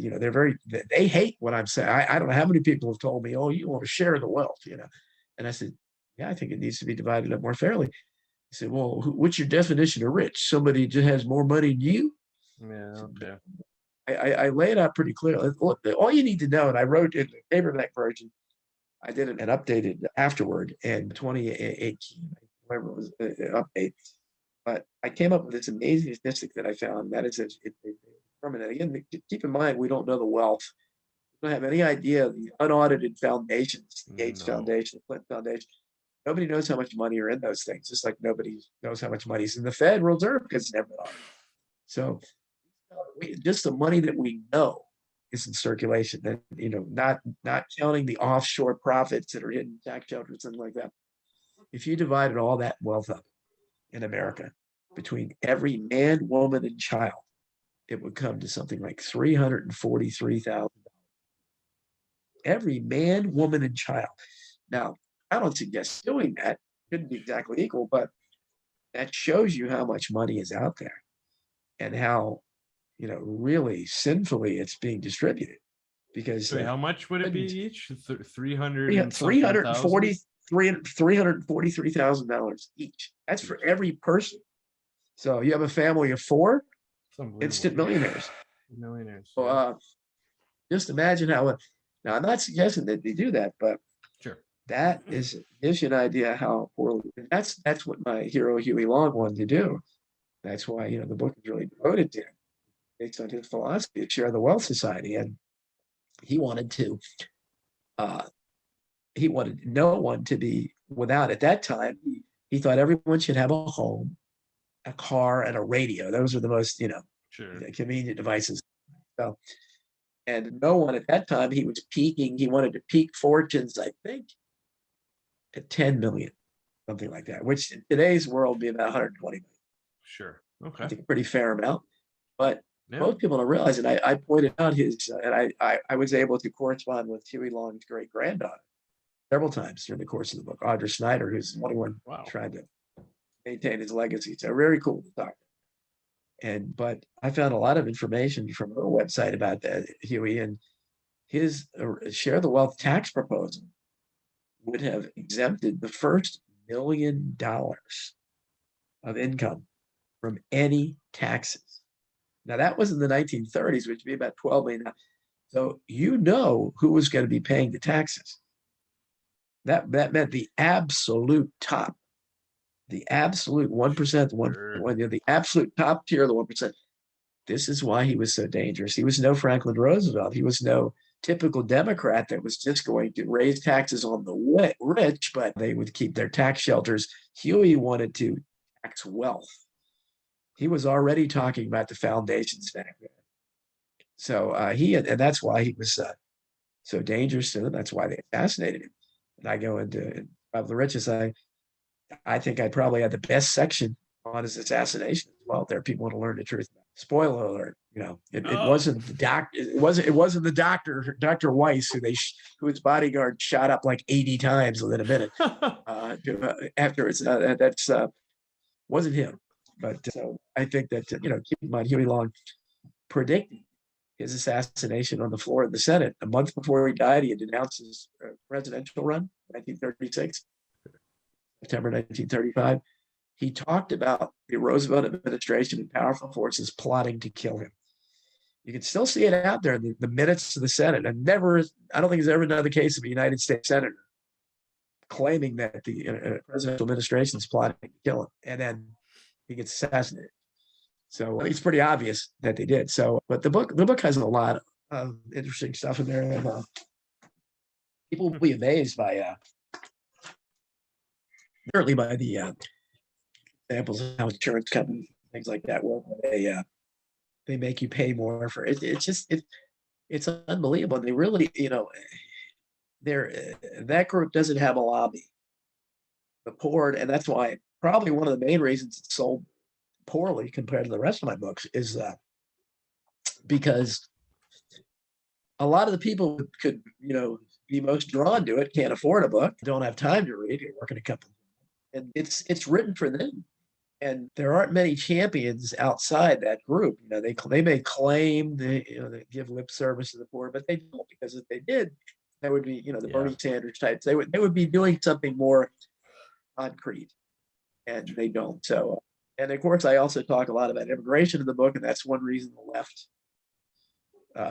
they hate what I'm saying. I don't know how many people have told me, oh, you want to share the wealth, And I said, yeah, I think it needs to be divided up more fairly. He said, well, what's your definition of rich? Somebody just has more money than you? Yeah. Okay. I lay it out pretty clearly. All you need to know, and I wrote in the paperback version, I did an updated afterward in 2018, whatever it was, update. But I came up with this amazing statistic that I found. That is, permanent. Again, keep in mind, we don't know the wealth. We don't have any idea of the unaudited foundations, the Gates Foundation, the Clinton Foundation. Nobody knows how much money are in those things, just like nobody knows how much money is in the Federal Reserve because it's never been audited. So just the money that we know is in circulation, that not counting the offshore profits that are hidden tax shelters, something like that. If you divided all that wealth up in America between every man, woman, and child, it would come to something like $343,000. Every man, woman, and child. Now, I don't suggest doing that. It couldn't be exactly equal, but that shows you how much money is out there and how, really sinfully it's being distributed. Because how much would it be each? 343,000 each. That's for every person. So you have a family of 4, instant millionaires. So just imagine how. Now I'm not suggesting that they do that, but sure, that gives you an idea how poorly. That's what my hero Huey Long wanted to do. That's why the book is really devoted to him, based on his philosophy to share the wealth society, and he wanted no one to be without. At that time, he thought everyone should have a home, a car, and a radio. Those are the most convenient devices. So, and no one at that time, he was peaking. He wanted to peak fortunes, I think, at 10 million, something like that, which in today's world would be about 120 million. Sure. Okay. I think a pretty fair amount. But most people don't realize it. I pointed out and I was able to correspond with Huey Long's great granddaughter several times during the course of the book, Audra Snyder, who's the only one trying to maintain his legacy. So very cool to talk. But I found a lot of information from her website about that, Huey, and his share the wealth tax proposal would have exempted the first $1 million of income from any taxes. Now that was in the 1930s, which would be about 12 million. So who was going to be paying the taxes. That meant the absolute top, the absolute 1%, the absolute top tier of the 1%. This is why he was so dangerous. He was no Franklin Roosevelt. He was no typical Democrat that was just going to raise taxes on the rich, but they would keep their tax shelters. Huey wanted to tax wealth. He was already talking about the foundations back then. So and that's why he was so dangerous to them. That's why they assassinated him. And I go into Barbour the Richest. I think I probably had the best section on his assassination as well. There are people want to learn the truth. Spoiler alert, it wasn't the doctor. It wasn't the doctor, Dr. Weiss, who his bodyguard shot up like 80 times within a minute. Afterwards, that's wasn't him. But so I think that keep in mind, Huey Long predicted his assassination on the floor of the Senate a month before he died. He had announced his presidential run, 1936, September 1935. He talked about the Roosevelt administration and powerful forces plotting to kill him. You can still see it out there in the minutes of the Senate. I don't think there's ever another case of a United States senator claiming that the presidential administration is plotting to kill him, and then he gets assassinated. So it's pretty obvious that they did. So, but the book has a lot of interesting stuff in there, and people will be amazed by certainly by the examples of how insurance companies, things like that work. They make you pay more for it. It's unbelievable. They really, that group doesn't have a lobby. The poor, and that's why probably one of the main reasons it's sold poorly compared to the rest of my books is because a lot of the people who could, be most drawn to it can't afford a book, don't have time to read, work in a company, and it's written for them. And there aren't many champions outside that group. They may claim they give lip service to the poor, but they don't, because if they did, that would be the Yeah. Bernie Sanders types. They would be doing something more concrete, and they don't. So, and of course, I also talk a lot about immigration in the book, and that's one reason the left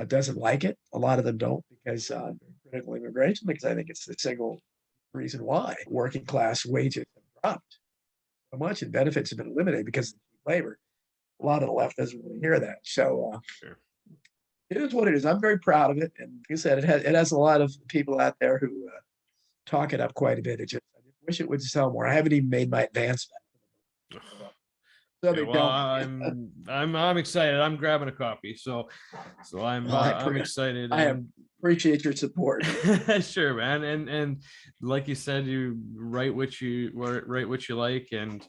doesn't like it. A lot of them don't, because critical immigration, because I think it's the single reason why working class wages have dropped so much and benefits have been eliminated because of labor. A lot of the left doesn't really hear that. So Sure. it is what it is. I'm very proud of it. And like I said, it has a lot of people out there who talk it up quite a bit. I just wish it would sell more. I haven't even made my advancement. So Okay, they well, don't. I'm excited. I'm grabbing a copy, so Well, I'm excited. I And appreciate your support. sure, man. And like you said, you write what you like, and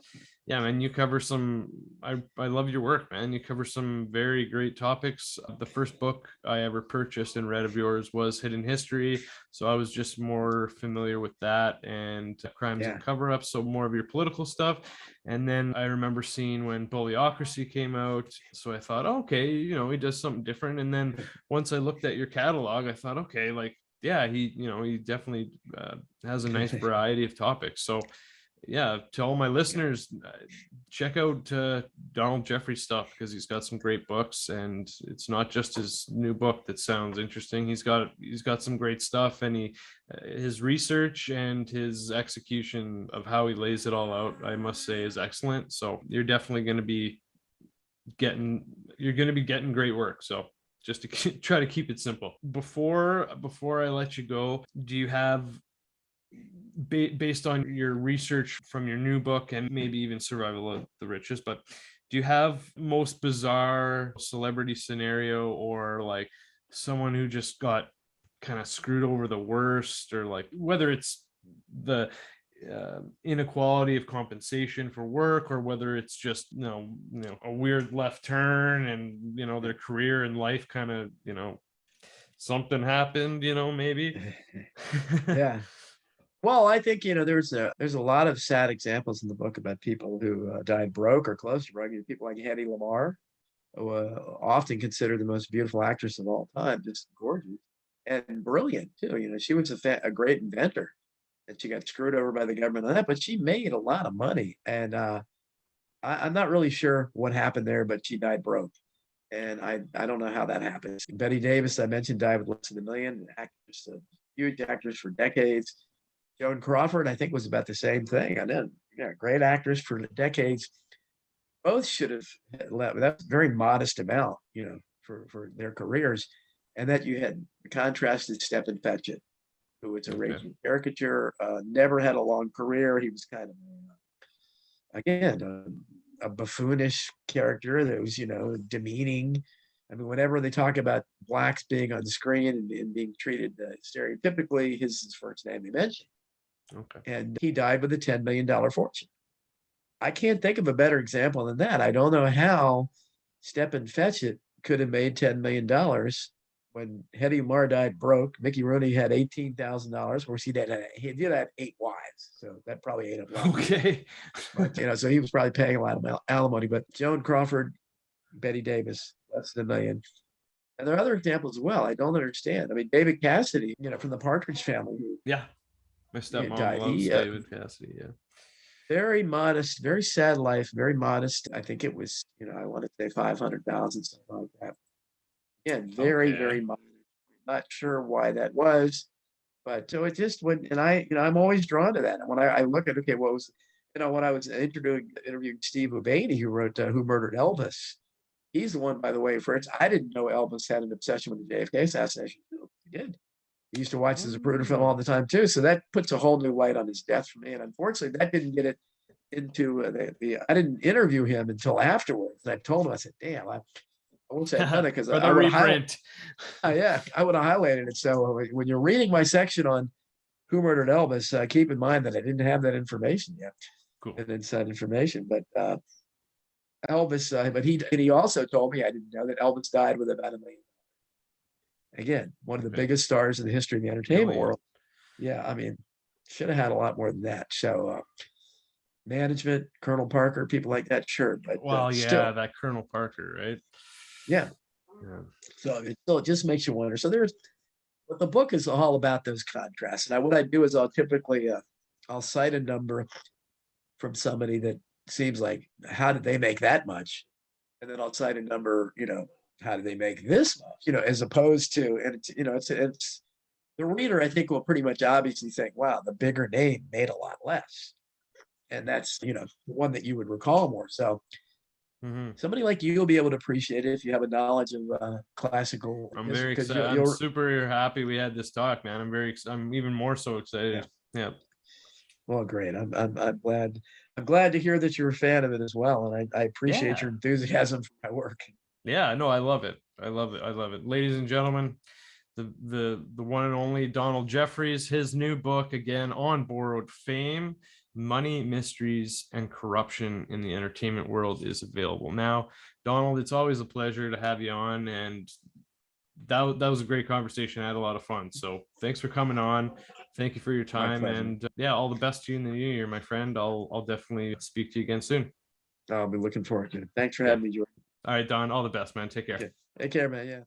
yeah, man, you cover some. I love your work, man. You cover some very great topics. The first book I ever purchased and read of yours was Hidden History, so I was just more familiar with that and crimes and cover-ups, so more of your political stuff. And then I remember seeing when Bullyocracy came out, so I thought, okay, he does something different. And then once I looked at your catalog, I thought, okay, like, yeah, he definitely has a nice variety of topics. So yeah, to all my listeners, check out Donald Jeffries stuff, because he's got some great books, and it's not just his new book that sounds interesting. He's got some great stuff, and his research and his execution of how he lays it all out, I must say, is excellent. So you're definitely going to be getting great work. So just to try to keep it simple. Before I let you go, do you have, based on your research from your new book and maybe even Survival of the Richest, but do you have most bizarre celebrity scenario, or like someone who just got kind of screwed over the worst, or like whether it's the inequality of compensation for work, or whether it's just a weird left turn, and their career in life kind of something happened, maybe. Yeah. Well, I think there's a lot of sad examples in the book about people who died broke or close to broke. People like Hedy Lamarr, who often considered the most beautiful actress of all time, just gorgeous and brilliant too. She was a great inventor, and she got screwed over by the government on that, but she made a lot of money. And I'm not really sure what happened there, but she died broke. And I don't know how that happens. Betty Davis, I mentioned, died with less than $1 million. Actress, a huge actress for decades. Joan Crawford, I think, was about the same thing. And then, great actress for decades. Both should have left. That's a very modest amount, for their careers. And that you had contrasted Stephen Fetchit, who was a raging caricature, never had a long career. He was kind of, again, a buffoonish character that was, demeaning. I mean, whenever they talk about blacks being on the screen and being treated stereotypically, his first name they mentioned. Okay. And he died with a $10 million fortune. I can't think of a better example than that. I don't know how Stephen Fetchit could have made $10 million when Hedy Lamarr died broke. Mickey Rooney had $18,000. Of course, he did have 8 wives, so that probably ate up a lot. Okay. But so he was probably paying a lot of alimony. But Joan Crawford, Betty Davis, less than $1 million. And there are other examples as well. I don't understand. I mean, David Cassidy, from the Partridge Family, who my stepmom died. loves David Cassidy. Yeah. Very modest, very sad life, very modest. I think it was, I want to say 500,000, something like that. Again, very, very modest. Not sure why that was, but so it just went. And I'm always drawn to that. And when I look at, okay, what was, when I was interviewing Steve Ubaney, who wrote Who Murdered Elvis. He's the one, by the way, for I didn't know Elvis had an obsession with the JFK assassination. He did. He used to watch the Zapruder film all the time too. So that puts a whole new light on his death for me. And unfortunately, that didn't get it into I didn't interview him until afterwards. And I told him, I said, damn, I won't say nothing because I would have I would have highlighted it. So when you're reading my section on Who Murdered Elvis, keep in mind that I didn't have that information yet. Cool. And inside information. But Elvis, but he also told me, I didn't know, that Elvis died with about $1 million. Again, one of the biggest stars in the history of the entertainment world. Yeah, I mean, should have had a lot more than that. So management, Colonel Parker, people like that, sure, but Well, yeah, still, that Colonel Parker, right? yeah. Yeah. So it just makes you wonder. So but the book is all about those contrasts. And what I do is I'll typically I'll cite a number from somebody that seems like, how did they make that much? And then I'll cite a number, how did they make this much? As opposed to, and it's the reader, I think, will pretty much obviously think, wow, the bigger name made a lot less. And that's, the one that you would recall more. So Mhm. somebody like you will be able to appreciate it if you have a knowledge of classical I'm history, very because excited. I'm super happy we had this talk, man. I'm even more so yeah. excited. Yeah. Well, great. I'm glad. I'm glad to hear that you're a fan of it as well, and I appreciate Yeah. your enthusiasm for my work. Yeah. No, I love it. I love it. I love it. Ladies and gentlemen, the one and only Donald Jeffries, his new book again on borrowed fame, money, mysteries, and corruption in the entertainment world is available now. Donald, it's always a pleasure to have you on, and that was a great conversation. I had a lot of fun. So thanks for coming on. Thank you for your My time, pleasure. and yeah, all the best to you in the new year, my friend. I'll definitely speak to you again soon. I'll be looking forward to it. Thanks for Okay. having me, George. All right, Don. All the best, man. Take care. Okay. Take care, man. Yeah.